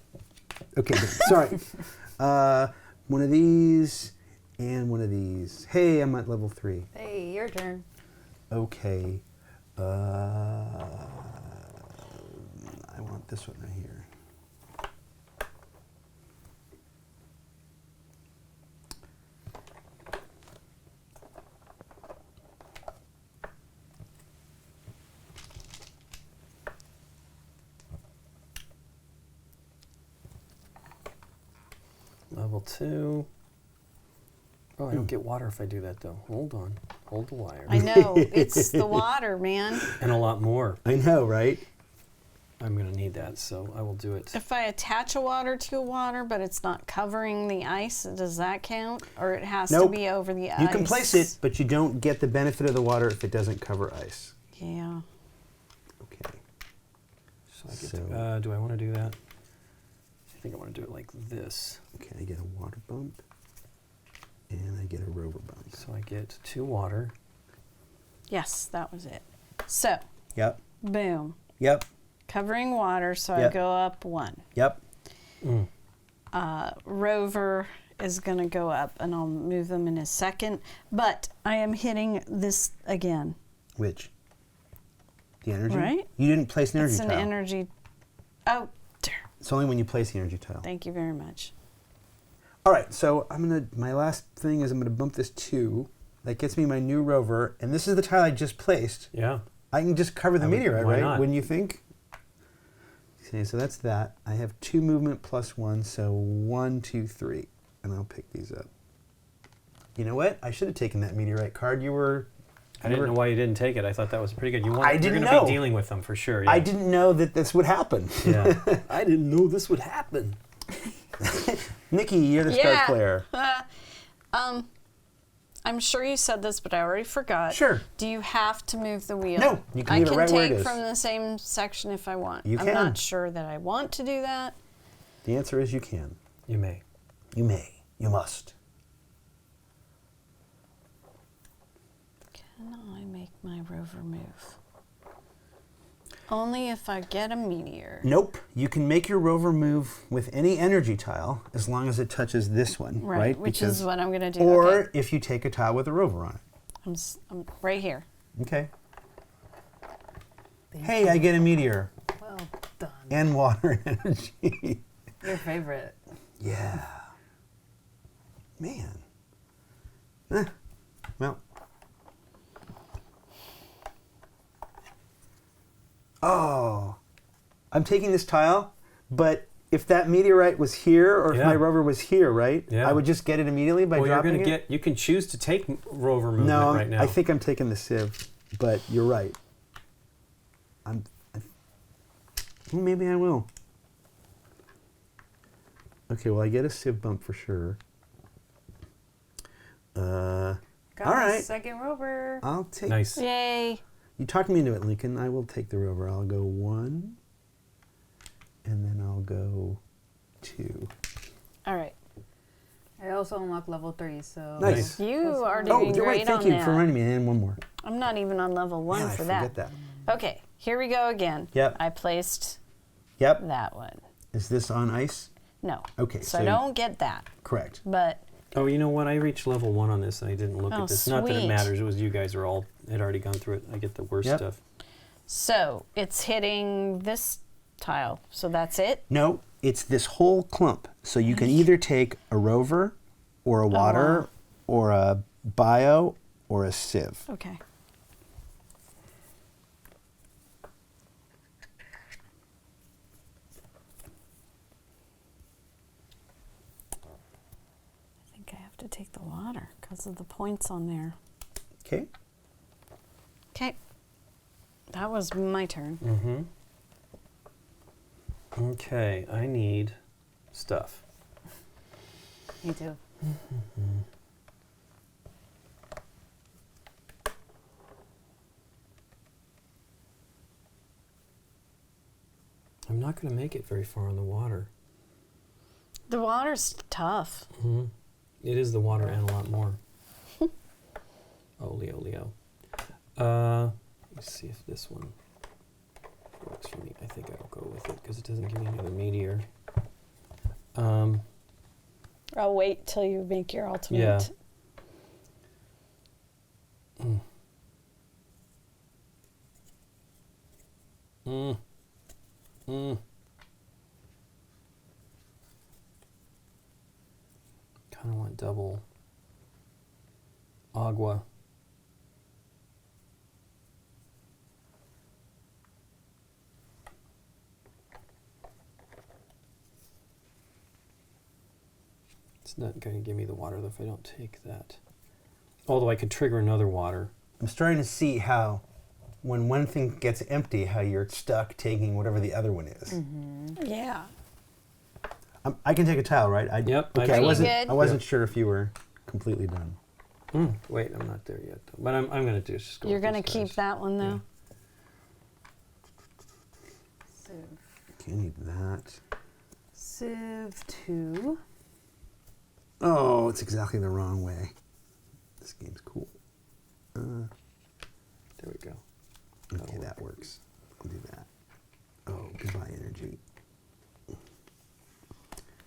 Okay, good. Sorry. One of these and one of these. Hey, I'm at level 3. Hey, your turn. Okay. I want this one right here. Level 2. Oh, I don't get water if I do that though. Hold on. Hold the wire. I know. It's the water, man. And a lot more. I know, right? I'm going to need that, so I will do it. If I attach a water to a water, but it's not covering the ice, does that count? Or it has to Nope. be over the ice? You can place it, but you don't get the benefit of the water if it doesn't cover ice. Yeah. Okay. So I get So- to, do I want to do that? I think I want to do it like this. Okay, I get a water bump, and I get a rover bump. So I get 2 water. Yes, that was it. So, Yep, boom. yep, Covering water, so Yep. I go up 1. yep. Rover is going to go up, and I'll move them in a second. But I am hitting this again. Which? The energy? Right. You didn't place an energy It's an tile. energy. Oh, dear. It's only when you place the energy tile. Thank you very much. All right, so my last thing is I'm gonna bump this 2. That gets me my new rover, and this is the tile I just placed. Yeah. I can just cover the meteorite, why right? not? Wouldn't you think? Okay, so that's that. I have 2 movement plus 1, so 1, 2, 3. and I'll pick these up. You know what? I should have taken that meteorite card. I didn't know why you didn't take it. I thought that was pretty good. You're didn't going to know. be dealing with them for sure. Yeah. I didn't know that this would happen. Yeah. I didn't know this would happen. Nikki, you're the start player. I'm sure you said this, but I already forgot. Sure. Do you have to move the wheel? No, you can leave it right where it is. I can take from the same section if I want. You can. I'm not sure that I want to do that. The answer is you can. You may. You may. You must. Can I make my rover move? Only if I get a meteor. Nope. You can make your rover move with any energy tile as long as it touches this one, right? Which is what I'm going to do. Or if you take a tile with a rover on it. I'm right here. Okay. Hey, I get a meteor. Well done. And water and energy. Your favorite. Yeah. Man. Well. Oh. I'm taking this tile, but if that meteorite was here, or if my rover was here, right? Yeah. I would just get it immediately by dropping it? You can choose to take rover movement No, right now. I think I'm taking the sieve, but you're right. Well, maybe I will. Okay, well, I get a sieve bump for sure. All right. Second rover. I'll take. Nice. Yay. You talked me into it, Lincoln. I will take the rover. I'll go 1, and then I'll go 2. All right. I also unlocked level 3, so... Nice. You are Oh, doing you're great right. Thank on you that. for reminding me. And one more. I'm not even on level 1 Man, for I that. forget that. Okay, here we go again. Yep. I placed Yep. that one. Is this on ice? No. Okay, So so- I don't get that. Correct. But Oh, you know what? I reached level 1 on this and I didn't look Oh, at this. Not that it sweet. matters. It was you guys had already gone through it. I get the worst Yep. stuff. so it's hitting this tile. So that's it. No, it's this whole clump. So you can either take a rover, or a water, or a bio, or a sieve. Okay. I think I have to take the water because of the points on there. Okay. Okay. That was my turn. Mm-hmm. Okay, I need stuff. Me too. I'm not going to make it very far on the water. The water's tough. Mm-hmm. It is the water and a lot more. Oh, Leo. Let's see if this one works for me. I think I'll go with it because it doesn't give me another meteor. I'll wait till you make your ultimate. Yeah. Kind of want double agua. It's not going to give me the water though if I don't take that. Although I could trigger another water. I'm starting to see how, when one thing gets empty, how you're stuck taking whatever the other one is. Yeah. I can take a tile, right? Yep. Okay, Are you I wasn't good? sure if you were completely done. Wait, I'm not there yet. Though. But I'm going to do is just go You're with going to these keep guys. that one though? Okay, I need that. Civ 2. Oh, it's exactly the wrong way. This game's cool. There we go. Okay, that works. I'll do that. Oh, goodbye, energy.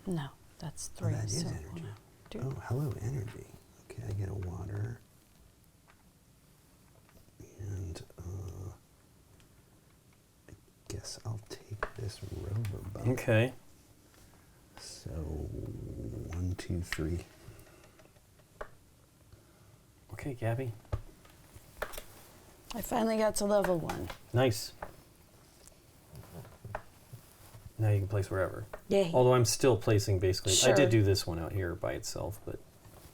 No, that's Oh, 3. that is so energy. wanna do- Oh, hello, energy. Okay, I get a water. And I guess I'll take this rover bump. Okay. So 1, 2, 3. Okay, Gabby. I finally got to level 1. Nice. Now you can place wherever. Yay. Although I'm still placing basically. Sure. I did do this one out here by itself, but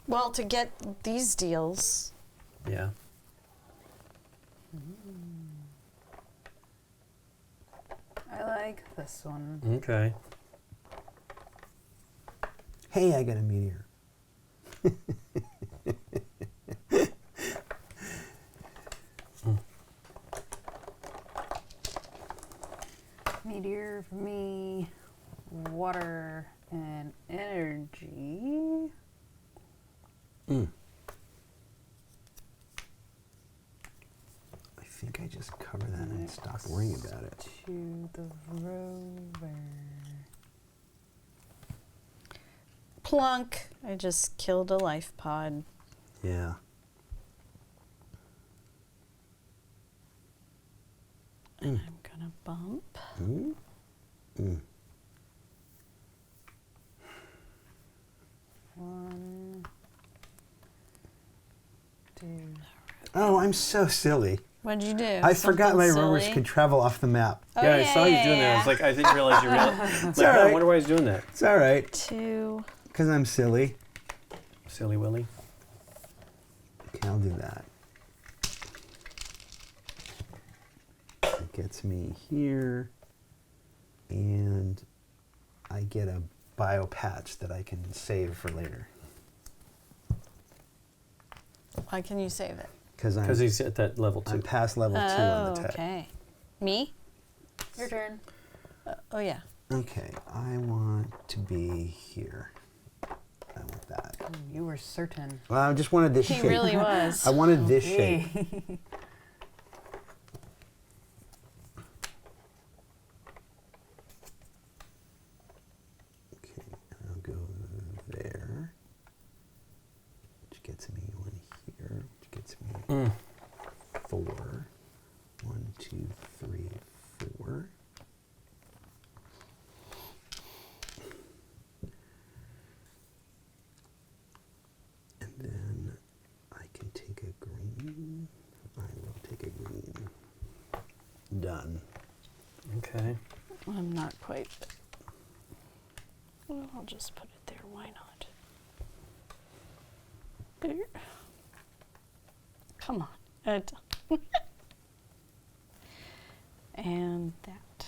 Well, to get these deals. yeah. I like this one. Okay. Hey, I got a meteor. Meteor for me, water and energy. I think I just cover that and stop worrying about it. To the rover. Plunk. I just killed a life pod. Yeah. And I'm gonna bump. One, two. Oh, I'm so silly. What'd you do? I forgot my Something rovers silly? could travel off the map. Oh, yeah, I saw you doing that. I was like, I didn't realize you realized. Like, all I right. wonder why he's doing that. It's all right, 2. because I'm silly. Silly Willy. Okay, I'll do that. It gets me here, and I get a bio patch that I can save for later. Why can you save it? Because he's at that level 2. I'm past level 2 on the tech. Okay. Me? Your turn. Oh, yeah. Okay, I want to be here. I want that. Ooh, you were certain. Well, I just wanted this He shape. really was. I wanted this shape. Okay, and I'll go there, which gets me 1 here, which gets me 4. 1, 2, 3, 4. And then I can take a green. I will take a green. Done. Okay. I'm not quite. Well, I'll just put it there. Why not? There. Come on. And that.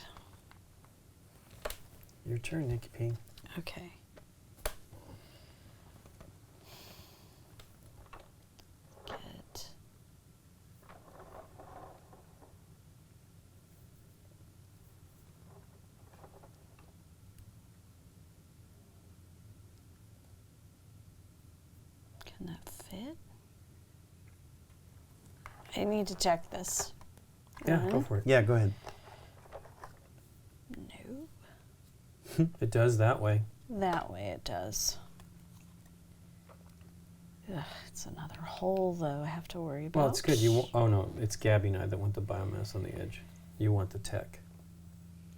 Your turn, Nikki P. Okay. Get. Can that fit? I need to check this. Yeah, go One. for it. Yeah, go ahead. No. It does that way. That way it does. Ugh, it's another hole, though, I have to worry about. Well, it's good. Oh, no. It's Gabby and I that want the biomass on the edge. You want the tech.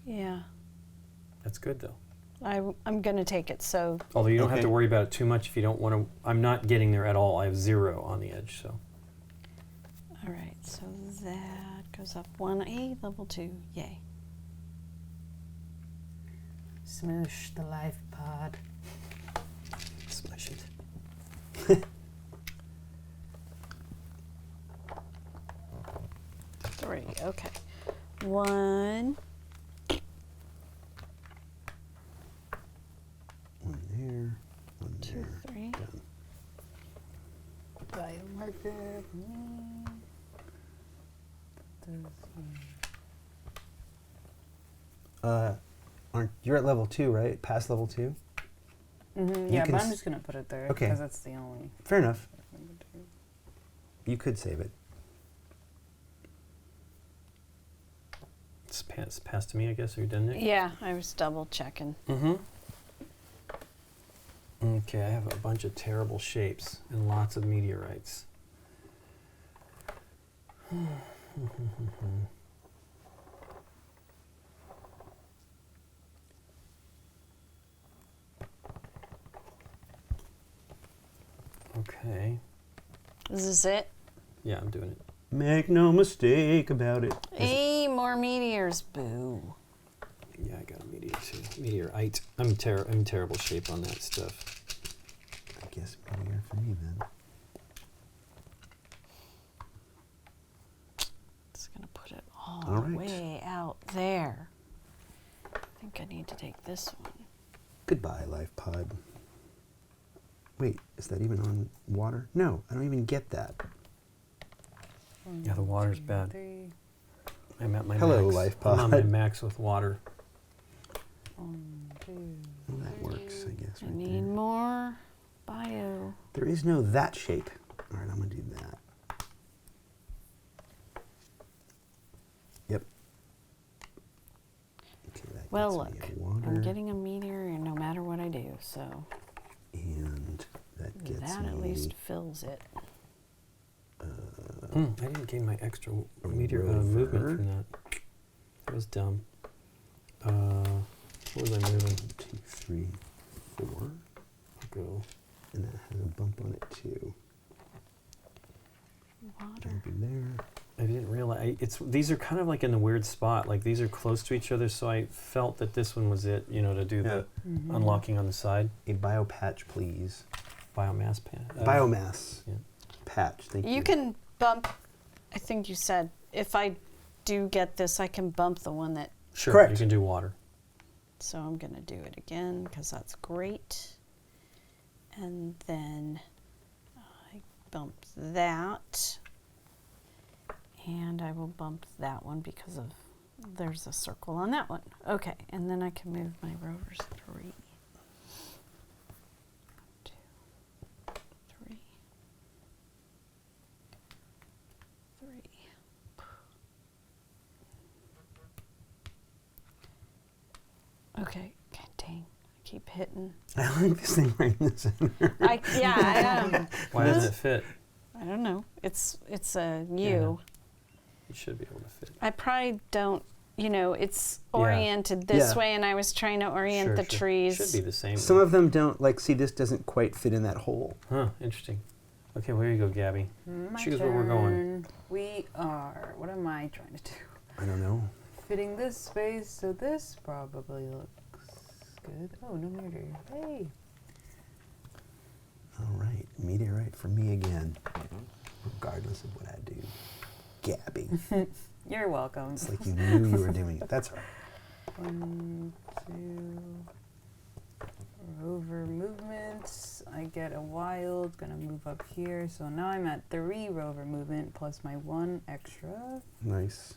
Yeah. That's good, though. I'm going to take it, so... Although you don't have Okay. to worry about it too much if you don't want to. I'm not getting there at all. I have 0 on the edge, so. All right, so that goes up 1A, level 2. Yay. Smoosh the life pod. Smash it. 3, okay. 1. One there, one 2, there. 3. Done. Biomarker for me. You're at level 2, right? Past level 2? Mm-hmm. Yeah, can but I'm s- just gonna put it there Okay. because that's the only. Fair enough. Number 2. You could save it. It's passed to me, I guess. Are you done, Nick? Yeah, I was double checking. Mm-hmm. Okay, I have a bunch of terrible shapes and lots of meteorites. Okay. Is this it? Yeah, I'm doing it. Make no mistake about it. Hey, more meteors. Boo. Yeah, I got a meteor too. Meteorite. I'm in terrible shape on that stuff. I guess meteor for me then. Just gonna put it all All the right. way out there. I think I need to take this one. Goodbye, life pod. Wait, is that even on water? No, I don't even get that. Yeah, the water's bad. I'm at my Hello, max. life I'm on my pod. max with water. 1, 2, Well, that works, I guess. I Right need there. more bio. There is no that shape. All right, I'm gonna do that. Yep. Okay, that Well, gets look, me a water, I'm getting a meteor no matter what I do, so and that gets that me at least fills it. I didn't gain my extra A meteor rover. movement from that. That was dumb. What was I moving? 1, 2, 3, 4, I'll go. and that has a bump on it too. Water. Jump in there. I didn't realize these are kind of like in the weird spot. Like these are close to each other, so I felt that this one was it. You know, to do the unlocking on the side. A bio patch, please. Biomass pan. Biomass Yeah. patch. Thank you. You can bump, I think you said, if I do get this, I can bump the one that, Sure. Correct. You can do water. so I'm going to do it again because that's great. And then I bump that. And I will bump that one because of there's a circle on that one. Okay, and then I can move my rovers 3. 1, 2, 3. 3. Okay, God dang, I keep hitting. I like this thing right in the center. I Why doesn't it fit? I don't know. It's a U. Yeah. You should be able to fit. I probably don't, it's Yeah. oriented this Yeah. way, and I was trying to orient Sure, the sure. trees. Should be the same. Some of them don't, like, see, this doesn't quite fit in that hole. Huh, interesting. Okay, well, here you go, Gabby. My Choose where we're going. turn. We are. What am I trying to do? I don't know. Fitting this space, so this probably looks good. Oh, no meteor. Hey. All right, meteorite for me again, regardless of what I do. Gabby. You're welcome. It's like you knew you were doing it. That's all right. 1, 2. Rover movements. I get a wild. Gonna move up here. So now I'm at 3 rover movement plus my 1 extra. Nice.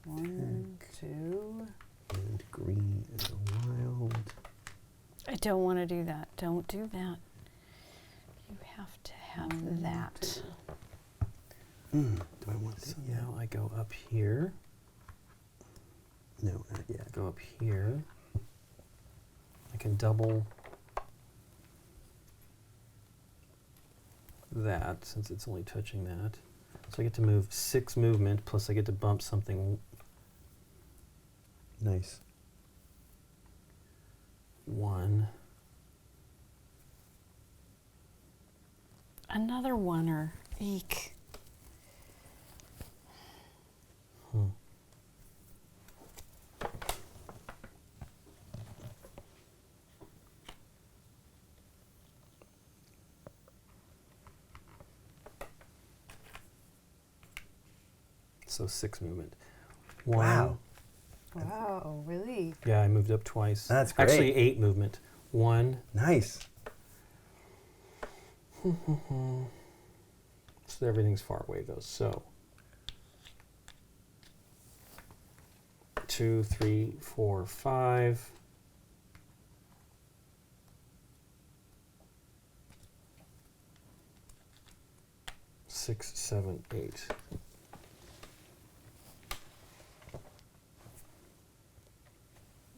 1, 2. And green is a wild. I don't want to do that. Don't do that. You have to have that. Do I want that? So Yeah. now I go up here, No, not yet. go up here. I can double that since it's only touching that. So I get to move 6 movement, plus I get to bump something Nice. 1. Another oneer. Eek. So 6 movement. 1. Wow. Wow, really? Yeah, I moved up twice. That's great. Actually 8 movement. 1. Nice. So everything's far away though. So 2, 3, 4, 5. 6, 7, 8.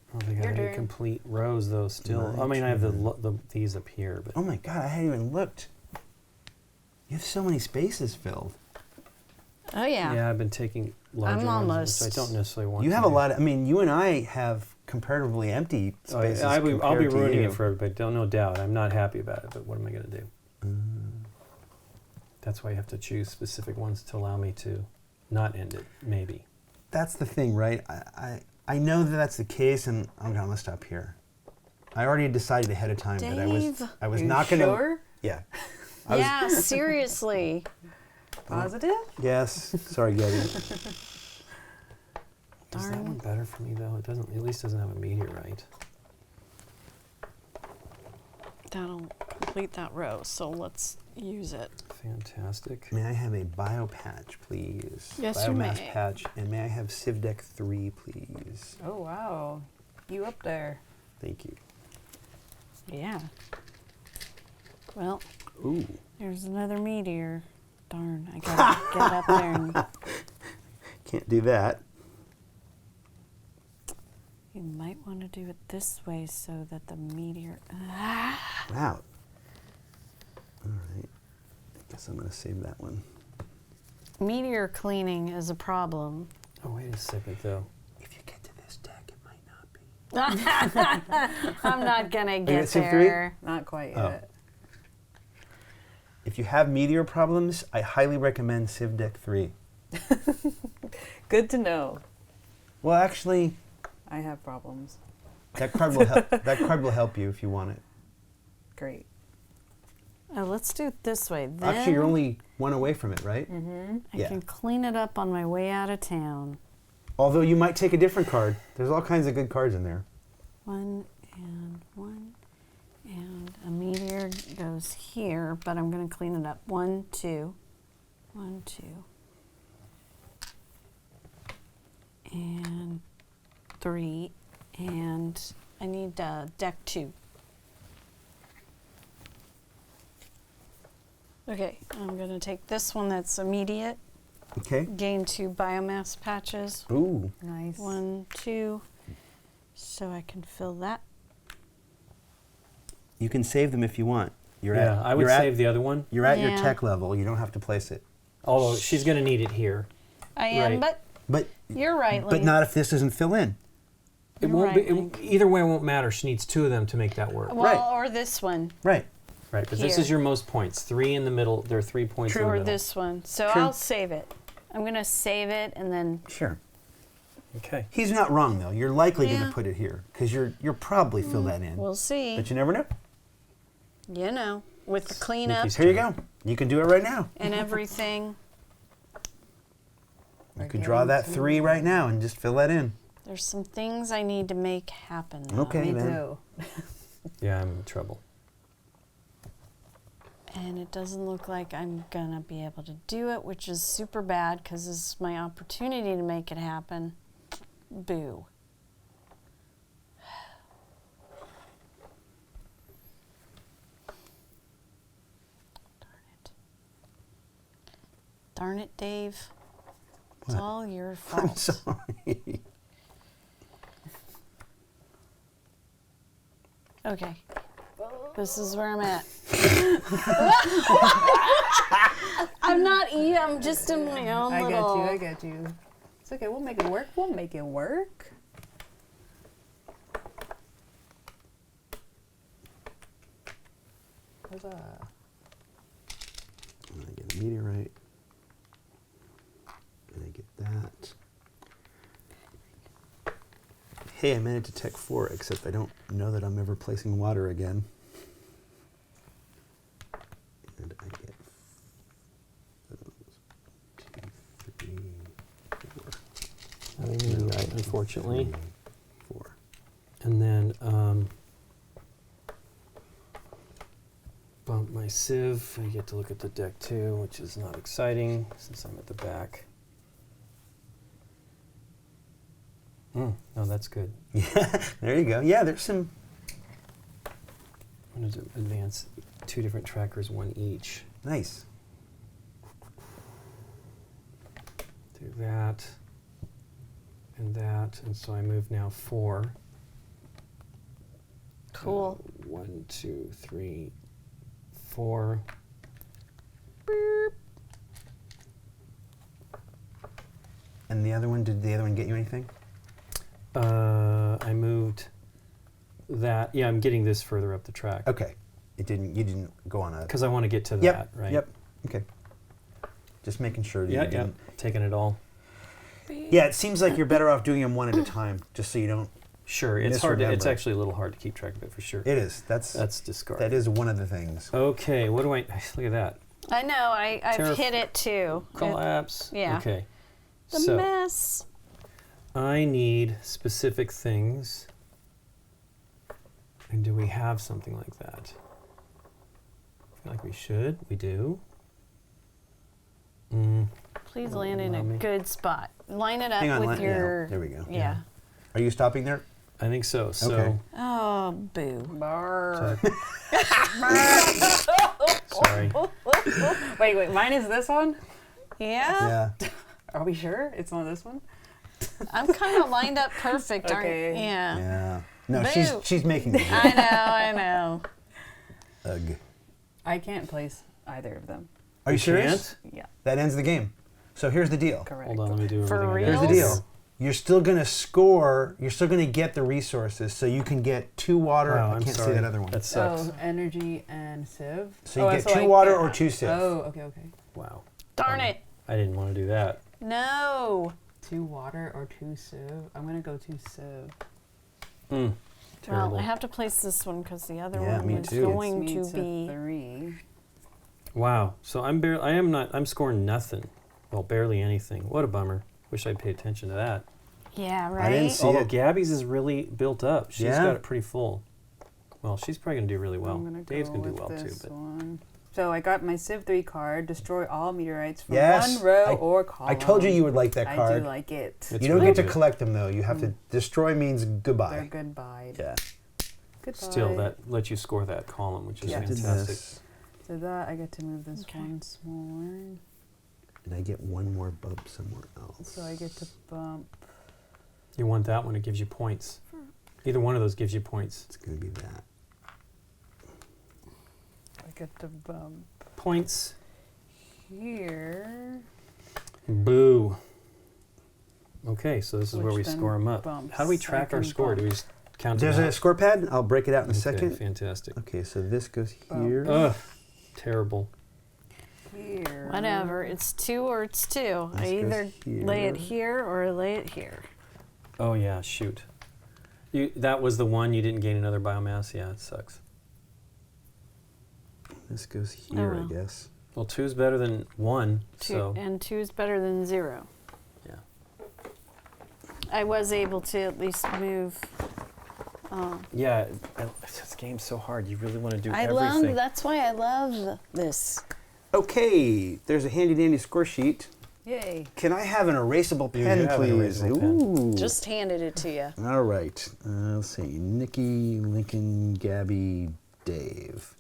I don't think I Your have any turn. complete rows though. Still, My I mean, I have turn. these up here, but Oh my god, I hadn't even looked. You have so many spaces filled. Oh, yeah. yeah, I've been taking larger I'm ones, which I almost- don't necessarily want. You to have a do. lot of, I mean, you and I have comparatively empty Oh, spaces. I'll be compared to ruining you. it for everybody. Don't no doubt. I'm not happy about it, but what am I going to do? That's why you have to choose specific ones to allow me to not end it. Maybe. That's the thing, right? I know that that's the case, and I'm gonna stop here. I already decided ahead of time that I was not gonna. Sure? Yeah. Yeah, seriously. Positive? Yes. Sorry, Gabby. Is that one better for me though? It doesn't. At least doesn't have a meteorite. That'll complete that row, so let's use it. Fantastic. May I have a bio patch, please? Yes, you Biomass may. patch, and may I have Civ Deck 3, please? Oh, wow. You up there. Thank you. Yeah. Well, Ooh. there's another meteor. Darn, I gotta get up there and... Can't do that. You might want to do it this way so that the meteor... Wow. All right. I guess I'm going to save that one. Meteor cleaning is a problem. Oh, wait a second though. If you get to this deck, it might not be. I'm not gonna got get Civ 3? there. Not quite Oh. yet. If you have meteor problems, I highly recommend Civ Deck 3. Good to know. Well, actually, I have problems. that card will help. That card will help you if you want it. Great. Let's do it this way. Then Actually, you're only one away from it, right? I yeah. can clean it up on my way out of town. Although you might take a different card. There's all kinds of good cards in there. 1 and 1. And a meteor goes here, but I'm going to clean it up. 1, 2. 1, 2. And 3. And I need deck 2. Okay, I'm going to take this one that's immediate. Okay. Gain 2 biomass patches. Ooh. Nice. 1, 2. So I can fill that. You can save them if you want. Yeah, I would save the other one. You're at your Yeah. tech level. You don't have to place it. Although she's going to need it here. I am, Right. But you're right, but Link. not if this doesn't fill in. It You're won't right, be, Link. either way, it won't matter. She needs 2 of them to make that work. Well, Right. or this one, Right. Right, because this Here. is your most points. 3 in the middle. There are 3 points in the or middle. this one. So True. I'll save it. I'm going to save it and then... Sure. Okay. He's not wrong though. You're likely going Yeah. to put it here because you're probably fill that in. We'll see. But you never know. You know, with the cleanup Nikki's Here you go. You can do it right now. and everything, You could draw that 3 right now and just fill that in. there's some things I need to make happen. Now. Okay. Me then. too. Yeah, I'm in trouble. And it doesn't look like I'm going to be able to do it, which is super bad because this is my opportunity to make it happen. Boo. Darn it, Dave. It's What? all your I'm fault. sorry. Okay. This is where I'm at. I'm not you, I'm just in my own I little... get you. I get you. It's okay. We'll make it work. We'll make it work. Huzzah. I'm going to get a meteorite. And I get that. Hey, I made it to Tech 4, except I don't know that I'm ever placing water again. And I get 2, 3, 4. I mean, right, unfortunately. 3, 4. And then bump my Civ. I get to look at the deck too, which is not exciting since I'm at the back. No, that's good. Yeah, there you go. Yeah, there's some. I'm going to advance 2 different trackers, 1 each. Nice. Do that and that, and so I move now 4. Cool. 1, 2, 3, 4. And the other one, did the other one get you anything? I moved that. Yeah, I'm getting this further up the track. Okay. It didn't. You didn't go on a. Because I want to get to Yep. that, right? Yep. Okay. Just making sure that Yeah, you yeah. didn't. Taking it all. Yeah, it seems like you're better off doing them one at a time, just so you don't. Sure, it's hard. It's misremember. actually a little hard to keep track of it for sure. It is. That's discard. That is one of the things. Okay, what do I? Look at that. I know. I've hit it too. Collapse. Yeah. Okay. The so mess. I need specific things. And do we have something like that? I feel like we should. We do. Please land in a good spot. Line it up Hang on, with your. yeah, there we go. Yeah. Are you stopping there? I think so. So. Okay. Oh, boo. Bar. Sorry. Wait, mine is this one? Yeah. Yeah. Are we sure it's not this one? I'm kind of lined up perfect, Okay. aren't you? Yeah. Yeah. No, Boo. she's making it. I know. Ugh. I can't place either of them. Are you serious? Yeah, That ends the game. So here's the deal. correct. Hold on, let me do For everything. I Here's got. the Reals? deal. You're still going to score. You're still going to get the resources, so you can get 2 water. Wow, I I'm can't sorry. say that other one. That sucks. Oh, energy and sieve. So you get I 2 water get- or 2 sieve. Oh, okay. Wow. Darn it. I didn't want to do that. No. 2 water or 2 sieve. I'm gonna go 2 sieve. Terrible. Well, I have to place this one because the other Yeah, one me is too. going to Meets a be. 3. Wow. So I'm scoring nothing. Well, barely anything. What a bummer. Wish I'd paid attention to that. Yeah, right. I didn't see Although it. Gabby's is really built up. She's Yeah. got it pretty full. Well, she's probably going to do really well. I'm gonna Dave's go going to do with well too. this But one. So I got my Civ 3 card. Destroy all meteorites from Yes, one row I- or column. I told you would like that I card. do like it. It's You don't really get to good. collect them, though. You have to. Destroy means They're goodbye. goodbye. Yeah. Goodbye. still, that lets you score that column, which is Yeah. Did fantastic. this, So that I get to move this Okay. one smaller. and I get one more bump somewhere else. So I get to bump. You want that one, it gives you points. Either one of those gives you points. It's going to be that. I get to bump Points. here. Boo. Okay, so this is where Which we then score them up. bumps. How do we I track our can score? bump. Do we just count them There's a out? score pad. I'll break it out in a Okay, second. fantastic. Okay, so this goes Bump. here. Ugh, terrible. Here. Whatever. It's 2 or it's 2. This I either goes lay it here. here or lay it here. Oh yeah, shoot. That was the one you didn't gain another biomass? Yeah, it sucks. This goes here, well. I guess. Well, 2's better than 1, 2 so and 2 is better than 0. yeah. I was able to at least move. Yeah, this game's so hard. You really want to do I everything. love. That's why I love this. Okay, there's a handy dandy score sheet. Yay. Can I have an erasable You pen, have an please? erasable pen. Ooh. Just handed it to you. All right. Let's see. Nikki, Lincoln, Gabby, Dave.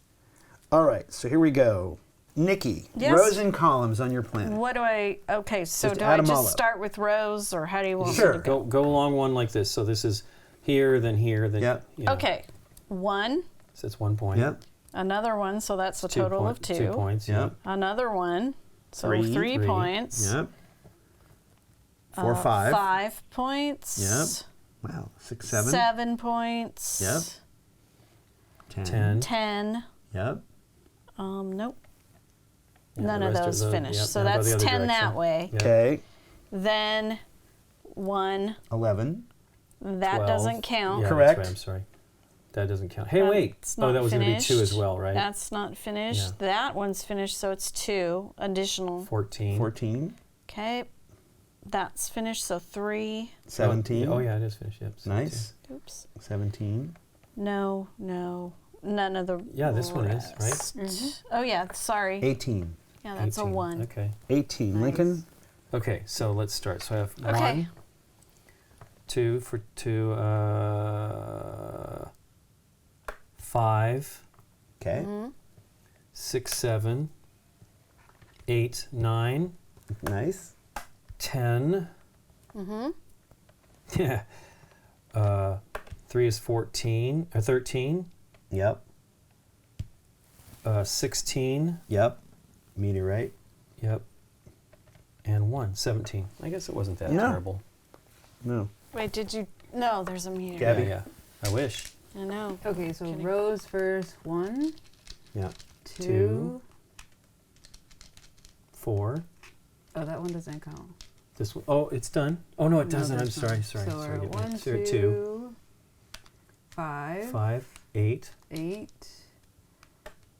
All right, so here we go. Nikki, Yes? rows and columns on your plan. What do I? Okay, so Just do add I 'em all just up. start with rows, or how do you want Sure. me to go? Go along one like this. So this is here, then here, then Yep. you know. Okay, 1, So it's 1 point. Yep. another one, so that's a total of 2. 2 points. Yep. Another one, so Three. 3 Three. points. Yep. 4, 5. 5 points. Yep. Wow. 6, 7. 7 points. Yep. 10. 10. Yep. Nope. Yeah, None the of rest those finished. yep, So now go that's the other 10 that direction. way. Yep. Okay. Then 1. 11. That 12. doesn't count. Yeah, Correct. That's right, I'm sorry. That doesn't count. Hey, wait. That's Oh, not that was going to be 2 as finished. well, right? That's not finished. Yeah. That one's finished, so it's 2 additional. 14. 14. Okay. That's finished, so 3. 17. Oh, yeah, it is finished. Yep. 17. Nice. Oops. 17. No. None of the Yeah, this one is, right? rest. Oh, yeah, sorry. 18. Yeah, that's 18. a 1. Okay. 18. Nice. Lincoln. Okay, so let's start. So I have Okay. 1, 2 for 2, 5, Okay. 6, 7, 8, 9, Nice. 10. Yeah. 3 is 14, 13, Yep. 16, Yep. Meteorite. yep, and 1, 17. I guess it wasn't that No. terrible. No. Wait, did you? No, there's a meter. Gabby. Yeah, I wish. I know. Okay, so Kidding. rows first. 1, Yeah. 2. 4, Oh, that one doesn't count. This one. Oh, it's done. Oh no, it No, doesn't. I'm that's sorry. not. Sorry. So Sorry. we're Give me 1, two. 2, 5, 5, 8, 8,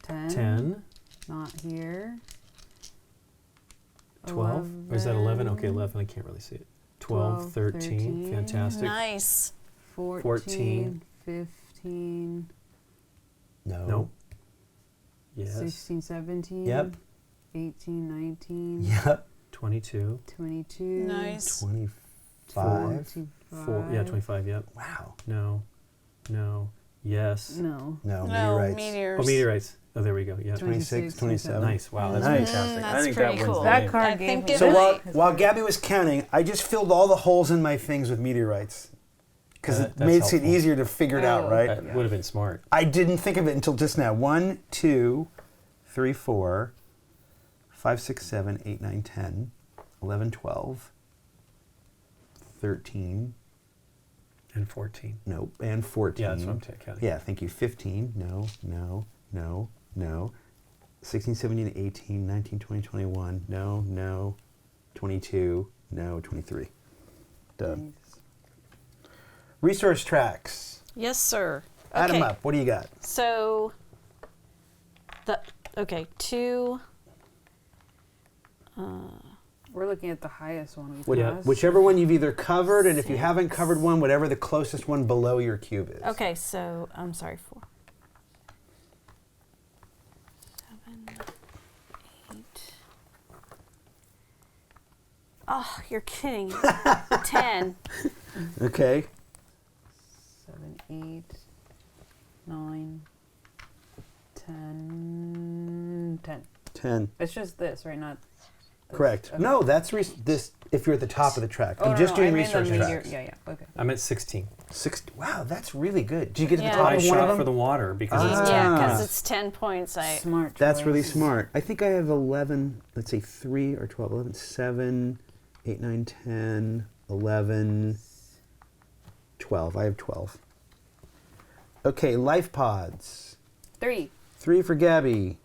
10. 10, Not here. 12. Or is that 11? Okay, 11. I can't really see it. 12, 13. Fantastic. Nice. 14, 15, No. No. Yes. 16, 17. Yep. 18, 19. Yep. 22. 22. Nice. 25. 4. Yeah, 25. Yep. Wow. No. No. Yes. No. No, No, meteorites. meteors. Oh, meteorites. Oh, there we go. Yeah. 26, 27. Nice. Wow, that's Nice. fantastic. That's I think pretty that wins cool. the That game. card I gave think me. it So Right. while Gabby was counting, I just filled all the holes in my things with meteorites. Because it That's makes it helpful. easier to figure it out, Oh, right? That would have been smart. I didn't think of it until just now. 1, 2, 3, 4, 5, 6, 7, 8, 9, 10, 11, 12, 13, And 14. nope, and 14. Yeah, that's what I'm counting. Yeah, thank you. 15, no, no, no, no. 16, 17, 18, 19, 20, 21, no, no. 22, no, 23. Done. Resource tracks. Yes, sir. Add Okay. them up. What do you got? So, two. We're looking at the highest one we've Yeah, passed. Whichever one you've either covered, and if you haven't covered one, whatever the closest one below your cube is. Okay, so I'm sorry, 4. 7, 8. Oh, you're kidding. 10. Okay. 7, 8, 9, 10, 10. 10. It's just this, right? Not. this. Correct. Okay. No, that's this if you're at the top of the track. Oh, I'm no, just no, doing I mean the resource meteor- tracks. Yeah, yeah. Okay. I'm at 16. Wow, that's really good. Did you get to the Yeah. top I of one of shot them? for the water because it's Ah. 10 Yeah, because points. it's 10 points. Smart. That's really choice. smart. I think I have 11, let's say 3 or 12, 11, 7, 8, 9, 10, 11, 12. I have 12. Okay, life pods. 3. 3 for Gabby.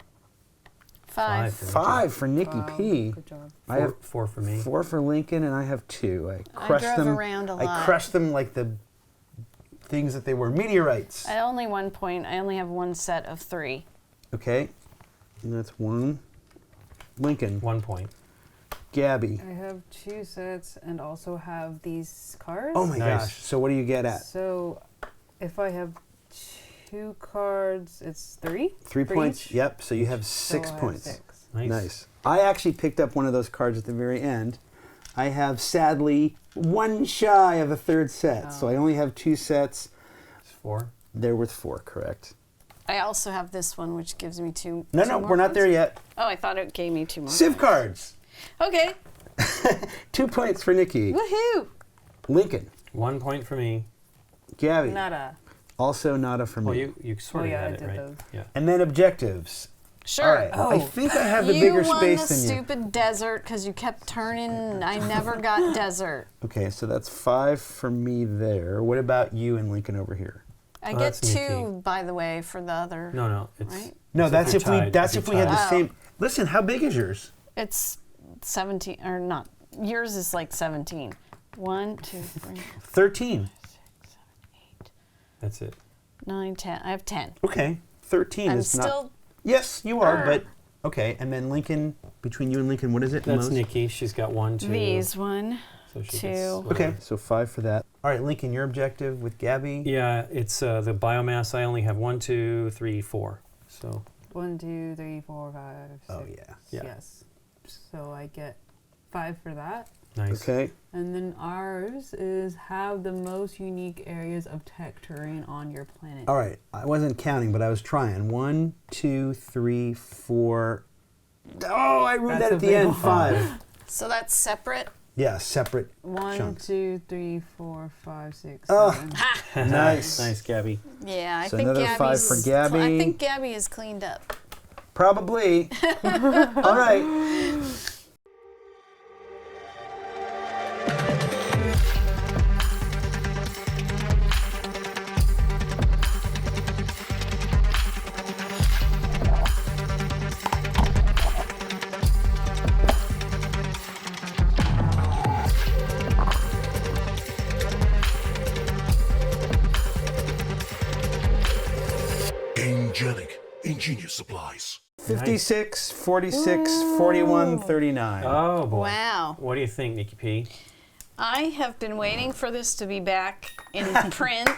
5. 5 for Nikki Wow, P. Good job. I have 4 for me. 4 for Lincoln, and I have 2. I I crushed drove them. around a I lot. crushed them like the things that they were. Meteorites. At only 1 point, I only have one set of 3. Okay, and that's 1. Lincoln. 1 point. Gabby. I have 2 sets and also have these cards. Oh my Nice. gosh. So what do you get at? So if I have 2 cards, it's 3? 3 for points. each? Yep. So you have So 6 I have points. 6. Nice. Nice. I actually picked up one of those cards at the very end. I have sadly 1 shy of a 3rd set, so I only have 2 sets. It's 4. They're worth 4, correct? I also have this one, which gives me 2. No, 2 no, more we're not points. there yet. Oh, I thought it gave me 2 more. Civ cards. Okay. 2 points for Nikki. Woohoo! Lincoln. 1 point for me. Gabby. Nada. Also nada for me. Well, you sort of yeah, I had it, did right? those. Yeah. And then objectives. Sure. All right. I think I have the you bigger won space the than you. stupid desert because you kept turning. And I never got desert. Okay, so that's 5 for me there. What about you and Lincoln over here? I Oh, get that's 2, Nikki. by the way, for the other. No, it's Right? No, it's that's you're if we tied, that's you're if we had the tied. same. Listen, how big is yours? It's 17 or not. Yours is like 17. 1, 2, 3, 13. 8, That's it. 9, 10. I have 10. Okay, 13 I'm is not. still. Yes, you are, but okay. And then Lincoln, between you and Lincoln, what is it? the That's most? Nikki. She's got 1, 2. These 1. So she 2. gets split. Okay, so 5 for that. All right, Lincoln, your objective with Gabby. Yeah, it's the biomass. I only have 1, 2, 3, 4. So 1, 2, 3, 4, 5, 6. Oh yeah. Yeah. Yes. So I get 5 for that. nice. Okay. And then ours is have the most unique areas of tech terrain on your planet. All right. I wasn't counting, but I was trying. 1, 2, 3, 4. Oh, I wrote That's that a at the big end. one. 5. So that's separate. Yeah, separate 1, chunks. 2, 3, 4, 5, 6, Oh. 7. Nice. Nice, Gabby. Yeah, I So think another 5 for Gabby. I think Gabby is cleaned up. Probably. All right. Gamegenic. Ingenious supplies. 56, 46, 41, 39. Oh boy. Wow. What do you think, Nikki P? I have been waiting for this to be back in print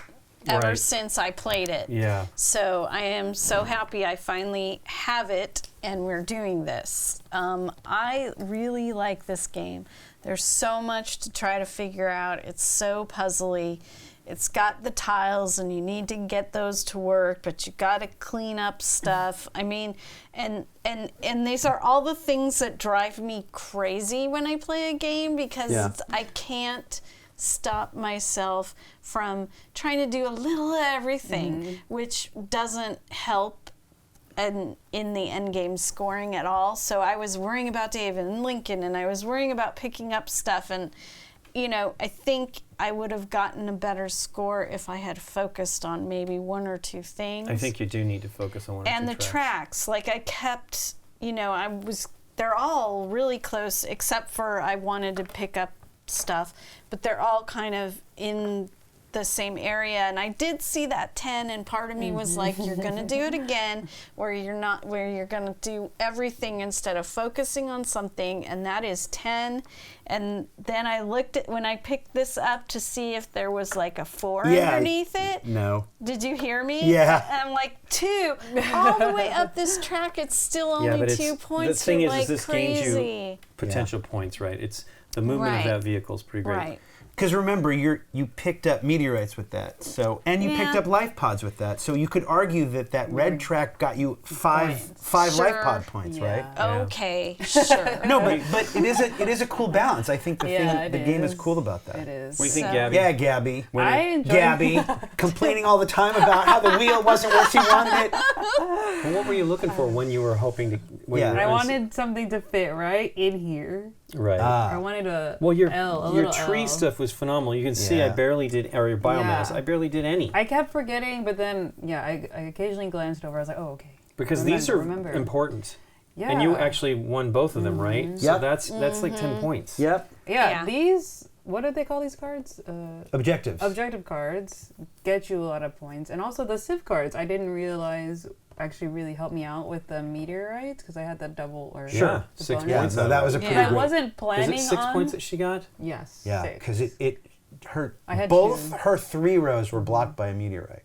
ever Right. since I played it. Yeah. So I am so happy I finally have it and we're doing this. I really like this game. There's so much to try to figure out. It's so puzzly. It's got the tiles and you need to get those to work, but you got to clean up stuff. I mean, and these are all the things that drive me crazy when I play a game because I can't stop myself from trying to do a little of everything, which doesn't help in the end game scoring at all. So I was worrying about Dave and Lincoln, and I was worrying about picking up stuff, and you know, I think I would have gotten a better score if I had focused on maybe one or two things. I think you do need to focus on one or two and the tracks, like I kept, you know, they're all really close except for I wanted to pick up stuff, but they're all kind of in the same area, and I did see that 10, and part of me was like, you're gonna do it again, where you're gonna do everything instead of focusing on something, and that is 10. And then I looked at when I picked this up to see if there was like a 4 underneath it. No. Did you hear me? Yeah. And I'm like, 2 all the way up this track. It's still only 2 points. The thing You're is like this crazy. gains you potential points, right? It's the movement of that vehicle is pretty great. Right. Because remember, you picked up meteorites with that, and you picked up life pods with that. So you could argue that red track got you five life pod points, right? Okay, sure. No, but it is a cool balance. I think the game is cool about that. It is. What do you think, Gabby? Yeah, Gabby. I enjoy Gabby complaining all the time about how the wheel wasn't where she wanted it. Well, what were you looking for when you were hoping to? I wanted something to fit right in here. Right. I wanted a your tree stuff was phenomenal. You can see I barely did, or your biomass, I barely did any. I kept forgetting, but then, I occasionally glanced over. I was like, oh, okay. Because these are important. Yeah. And you actually won both of them, right? So that's like 10 points. Yep. Yeah, these, what do they call these cards? Objectives. Objective cards get you a lot of points. And also the Civ cards, I didn't realize actually really helped me out with the meteorites because I had the double or 6 points. Yeah, so that was a pretty great. I wasn't planning on. Is it 6 points that she got? Yes. Yeah, because both her 3 rows were blocked by a meteorite.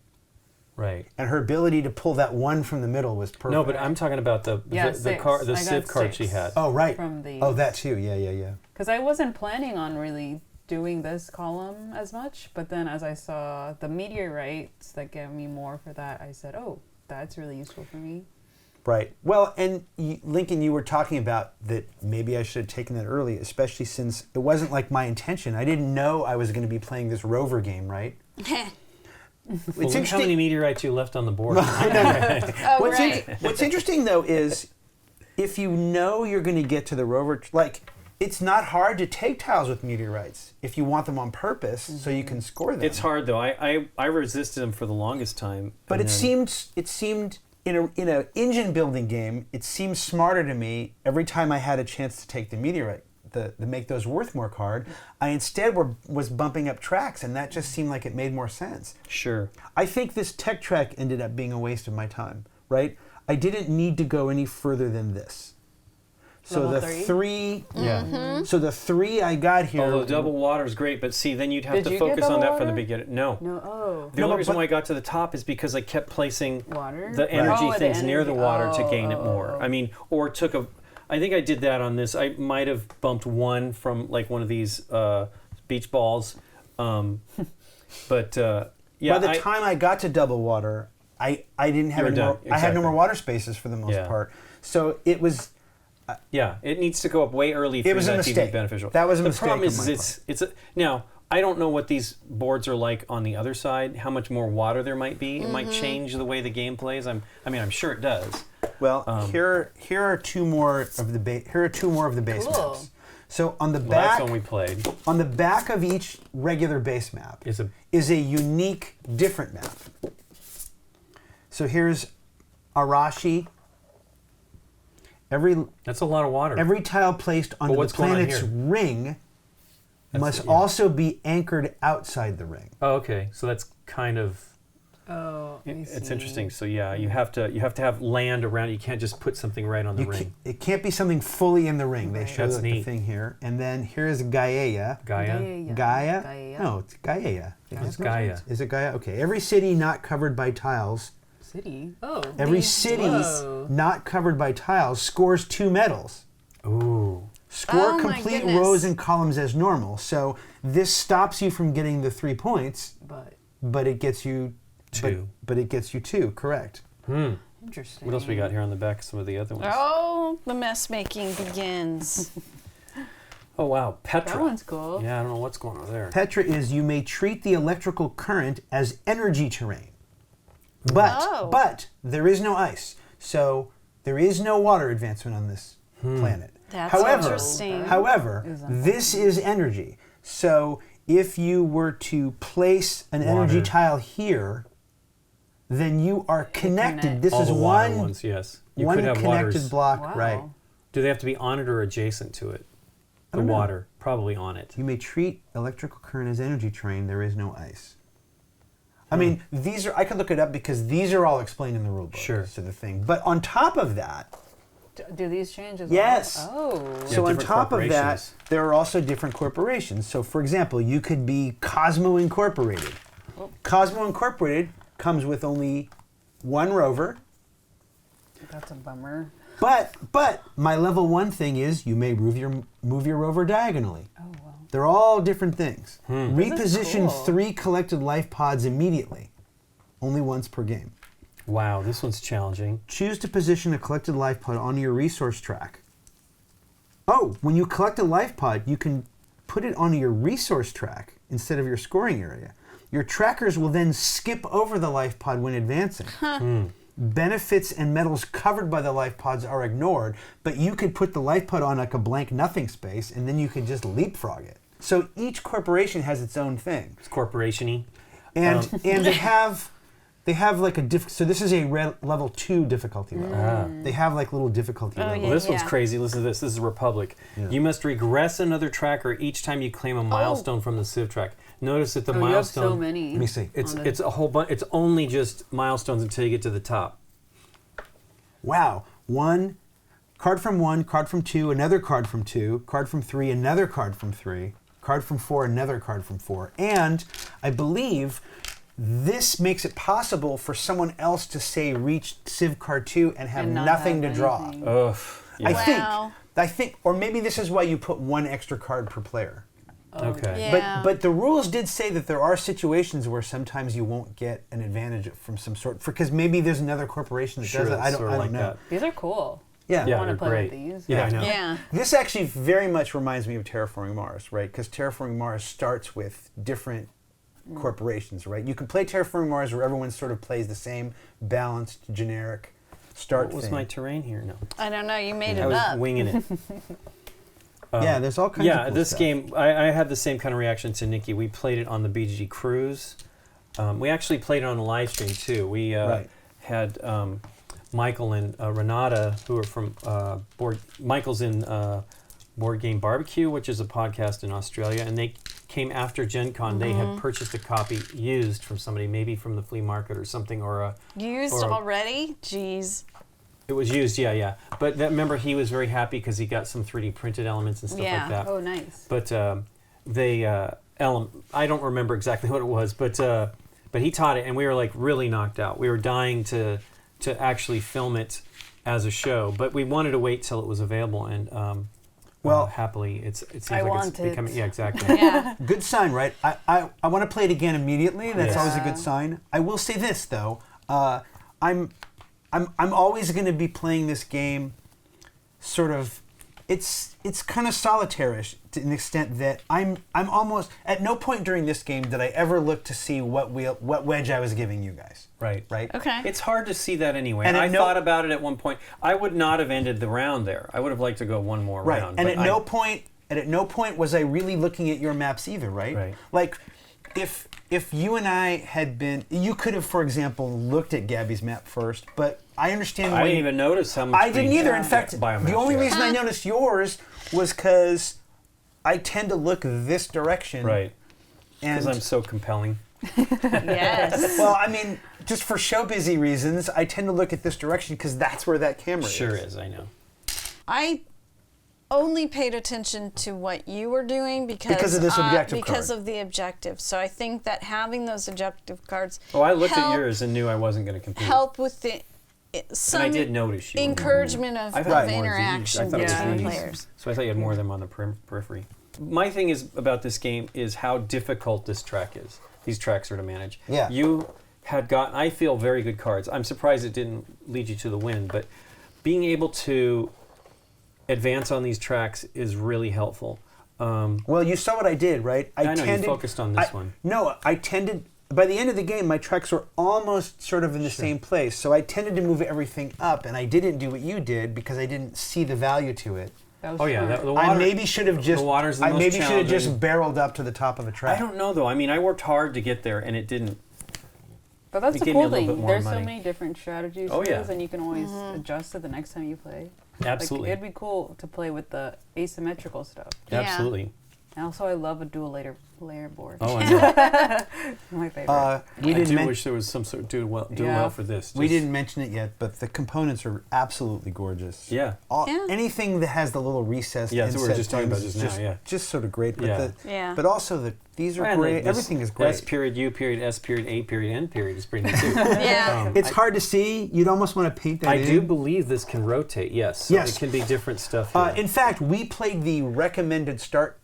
Right. And her ability to pull that one from the middle was perfect. No, but I'm talking about the Civ card she had. Oh, right. From the, that too. Yeah. Because I wasn't planning on really doing this column as much, but then as I saw the meteorites that gave me more for that, I said, oh, that's really useful for me. Right. Well, and Lincoln, you were talking about that maybe I should have taken that early, especially since it wasn't like my intention. I didn't know I was going to be playing this rover game, right? Well, look how many meteorites you left on the board. What's interesting, though, is if you know you're going to get to the rover, it's not hard to take tiles with meteorites if you want them on purpose so you can score them. It's hard, though. I resisted them for the longest time. But it seemed in an engine building game, it seemed smarter to me every time I had a chance to take the meteorite, the make those worth more card. I instead was bumping up tracks, and that just seemed like it made more sense. Sure. I think this tech track ended up being a waste of my time, right? I didn't need to go any further than this. So Level the 3? So the 3 I got here. Although double water is great, but see, then you'd have to focus on that from the beginning. No. The only reason why I got to the top is because I kept placing the energy things near the water to gain it more. I mean, or I think I did that on this. I might have bumped 1 from like one of these beach balls. By the time I got to double water, I didn't have any more. I had no more water spaces for the most part. So it was. It needs to go up way early for that to be beneficial. That was a mistake. The problem is now I don't know what these boards are like on the other side. How much more water there might be. It might change the way the game plays. I'm sure it does. Well, here are 2 more of the base maps. So on the back, that's when we played. On the back of each regular base map is a unique, different map. So here's Arashi. That's a lot of water. Every tile placed on the planet's ring must also be anchored outside the ring. Oh, okay. So that's kind of Oh, It's interesting. So yeah, you have to have land around. You can't just put something right on the ring. It can't be something fully in the ring. They show That's the neat. thing here, and then here's Gaia. Gaia. Gaia? No, it's Gaia. It's Gaia. Is it Gaia? Okay. Every city not covered by tiles. City. Oh. Every city not covered by tiles scores 2 medals. Ooh. Score Oh, my complete goodness. rows and columns as normal. So this stops you from getting the 3 points, but it gets you 2. But it gets you 2. Correct. Interesting. What else we got here on the back? Some of the other ones. Oh, the mess making begins. Oh wow, Petra. That one's cool. Yeah, I don't know what's going on there. Petra is you may treat the electrical current as energy terrain. But there is no ice. So there is no water advancement on this planet. That's However, interesting. This is energy. So if you were to place an energy tile here, then you are connected. This All is the water one ones, yes. You one could have connected waters. block, Wow. right? Do they have to be on it or adjacent to it? The don't know. water, probably on it. You may treat electrical current as energy terrain. There is no ice. I mean, these are. I could look it up because these are all explained in the rule book. Sure. So the thing, but on top of that, Do these change as yes. well? Oh. So on different top of that, corporations. there are also different corporations. So for example, you could be Cosmo Incorporated. Cosmo Incorporated comes with only 1 rover. That's a bummer. But my level 1 thing is you may move your rover diagonally. Oh, wow. They're all different things. Reposition cool. 3 collected life pods immediately. Only once per game. Wow, this one's challenging. Choose to position a collected life pod on your resource track. Oh, when you collect a life pod, you can put it on your resource track instead of your scoring area. Your trackers will then skip over the life pod when advancing. Benefits and medals covered by the life pods are ignored, but you could put the life pod on like a blank nothing space, and then you could just leapfrog it. So each corporation has its own thing. It's corporation-y. And they have like so this is a level 2 difficulty level. They have like little difficulty levels. Well, this one's Yeah. crazy. Listen to this. This is Republic. Yeah. You must regress another tracker each time you claim a milestone from the Civ track. Notice that the You have milestone. so many. Let me see. It's a whole bunch. It's only just milestones until you get to the top. Wow. 1 card from 1, card from 2, another card from 2, card from 3, another card from 3, card from 4, another card from 4. And I believe this makes it possible for someone else to say reach Civ card 2 and have And not nothing have to draw. anything. Ugh. Yeah. I think, or maybe this is why you put 1 extra card per player. Okay. Yeah. But the rules did say that there are situations where sometimes you won't get an advantage from some sort, because maybe there's another corporation that Sure, does it. I that's don't sort of like know. that. These are cool. Yeah. Yeah, wanna they're play great. with these. Yeah, I know. Yeah. This actually very much reminds me of Terraforming Mars, right? Because Terraforming Mars starts with different corporations, right? You can play Terraforming Mars where everyone sort of plays the same balanced, generic start What was thing. my terrain here? No. I don't know. You made I it was up. winging it. Yeah, there's all kinds of cool this stuff. game, I had the same kind of reaction to Nikki. We played it on the BGG Cruise. We actually played it on a live stream, too. We had Michael and Renata, who are from Michael's in Board Game Barbecue, which is a podcast in Australia, and they came after Gen Con. They had purchased a copy used from somebody, maybe from the flea market or something, Used already? Jeez. It was used, yeah. But remember, he was very happy because he got some 3D printed elements and stuff like that. Oh, nice. But I don't remember exactly what it was, but he taught it, and we were like really knocked out. We were dying to actually film it as a show, but we wanted to wait till it was available, and happily, it seems I like want it's it. becoming. Yeah, exactly. Yeah. Good sign, right? I want to play it again immediately. That's Yes. always a good sign. I will say this though, I'm always going to be playing this game. Sort of, it's kind of solitarish to an extent that I'm almost at no point during this game did I ever look to see what wedge I was giving you guys. Right. Okay. It's hard to see that anyway. And And I at no- thought about it at one point. I would not have ended the round there. I would have liked to go one more Right. round. And but at no point was I really looking at your maps either, right? Right. Like if you and I had been, you could have, for example, looked at Gabby's map first, but I understand I why didn't even notice how much. I didn't green either. In fact, biomass the only you had. reason I noticed yours was because I tend to look this direction. Right. And Because I'm so compelling. Yes. Well, I mean, just for show busy reasons, I tend to look at this direction because that's where that camera Sure is, I know. I only paid attention to what you were doing because of this objective because card. of the objective. So I think that having those objective cards Oh, I looked at yours and knew I wasn't going to compete. help with the some and I did notice you. encouragement of, I've of had more of these. I interaction thought it was between these. players. So I thought you had more of them on the periphery. My thing is about this game is how difficult this track is. These tracks are to manage. Yeah. You had gotten, I feel, very good cards. I'm surprised it didn't lead you to the win, but being able to advance on these tracks is really helpful. Well, you saw what I did, right? I know, you focused on this one. No, I tended... By the end of the game, my tracks were almost sort of in the same place. So I tended to move everything up, and I didn't do what you did because I didn't see the value to it. Oh yeah, the water, I maybe should have just. The water's the I most maybe should have just challenging. barreled up to the top of the track. I don't know though. I mean, I worked hard to get there, and it didn't. But that's It the gave me cool a little bit thing. more There's money. so many different strategies Oh, for yeah. this, and you can always adjust it the next time you play. Absolutely. Like, it'd be cool to play with the asymmetrical stuff. Yeah. Absolutely. And also, I love a dual layer board. Oh, I know. My favorite. We I didn't. do wish there was some sort of do well Yeah. for this. We Just- didn't mention it yet, but the components are absolutely gorgeous. Yeah. Yeah. Anything that has the little recessed. Yeah, that's what we were inset just talking about things just is now, yeah. just sort of great. But Yeah. Yeah. But also these are And great. this Everything is great. S period, U period, S period, A period, N period is pretty neat too. Yeah. It's hard to see. You'd almost want to paint that I in. do believe this can rotate. Yes. So Yes. It can be different stuff. Here. In fact, we played the recommended start.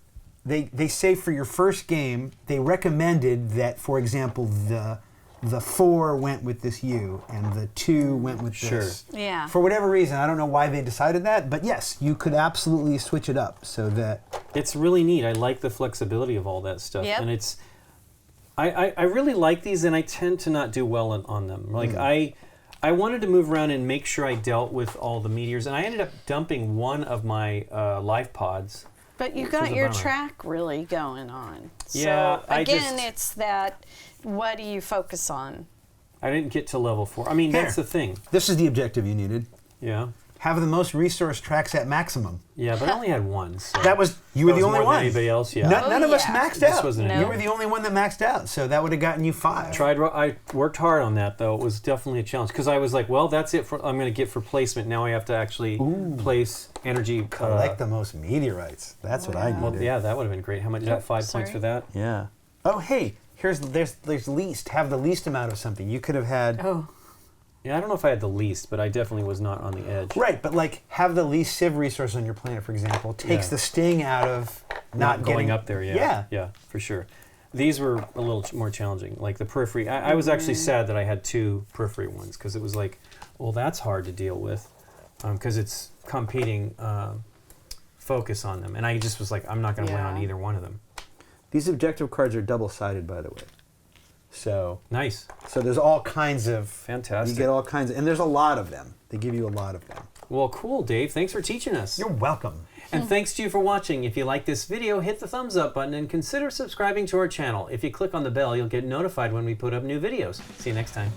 They say for your first game, they recommended that, for example, the 4 went with this U and the 2 went with this. Yeah. For whatever reason, I don't know why they decided that, but yes, you could absolutely switch it up so that. It's really neat. I like the flexibility of all that stuff, Yep. and it's. I really like these, and I tend to not do well on them. Like I wanted to move around and make sure I dealt with all the meteors, and I ended up dumping one of my life pods. But you Which got was a your bummer. track really going on. Yeah, So I again, just- it's that. What do you focus on? I didn't get to level 4. I mean, that's Here. the thing. This is the objective you needed. Yeah. Have the most resource tracks at maximum. Yeah, but I only had one. So That was you were That the was only more one. than anybody else. Yeah. None of us yeah. maxed This out. wasn't No. You were the only one that maxed out, so that would have gotten you 5. I worked hard on that though. It was definitely a challenge because I was like, well, that's it for I'm going to get for placement. Now I have to actually place energy. Collect the most meteorites. That's what I needed. Well, yeah, that would have been great. How much? Is that 5 points sorry. for that? Yeah. Oh, hey, there's least. Have the least amount of something. You could have had. oh, Yeah, I don't know if I had the least, but I definitely was not on the edge. Right, but like have the least civ resource on your planet, for example, takes Yeah. the sting out of Not going getting up there. Yeah. Yeah. Yeah, for sure. These were a little more challenging. Like the periphery, I was actually sad that I had 2 periphery ones because it was like, well, that's hard to deal with because it's competing focus on them, and I just was like, I'm not going to win on Yeah. either one of them. These objective cards are double-sided, by the way. So Nice, there's all kinds of. fantastic. You get all kinds of, and there's a lot of them. They give you a lot of them. Well, cool, Dave. Thanks for teaching us. You're welcome. And thanks to you for watching. If you like this video, hit the thumbs up button and consider subscribing to our channel. If you click on the bell, you'll get notified when we put up new videos. See you next time.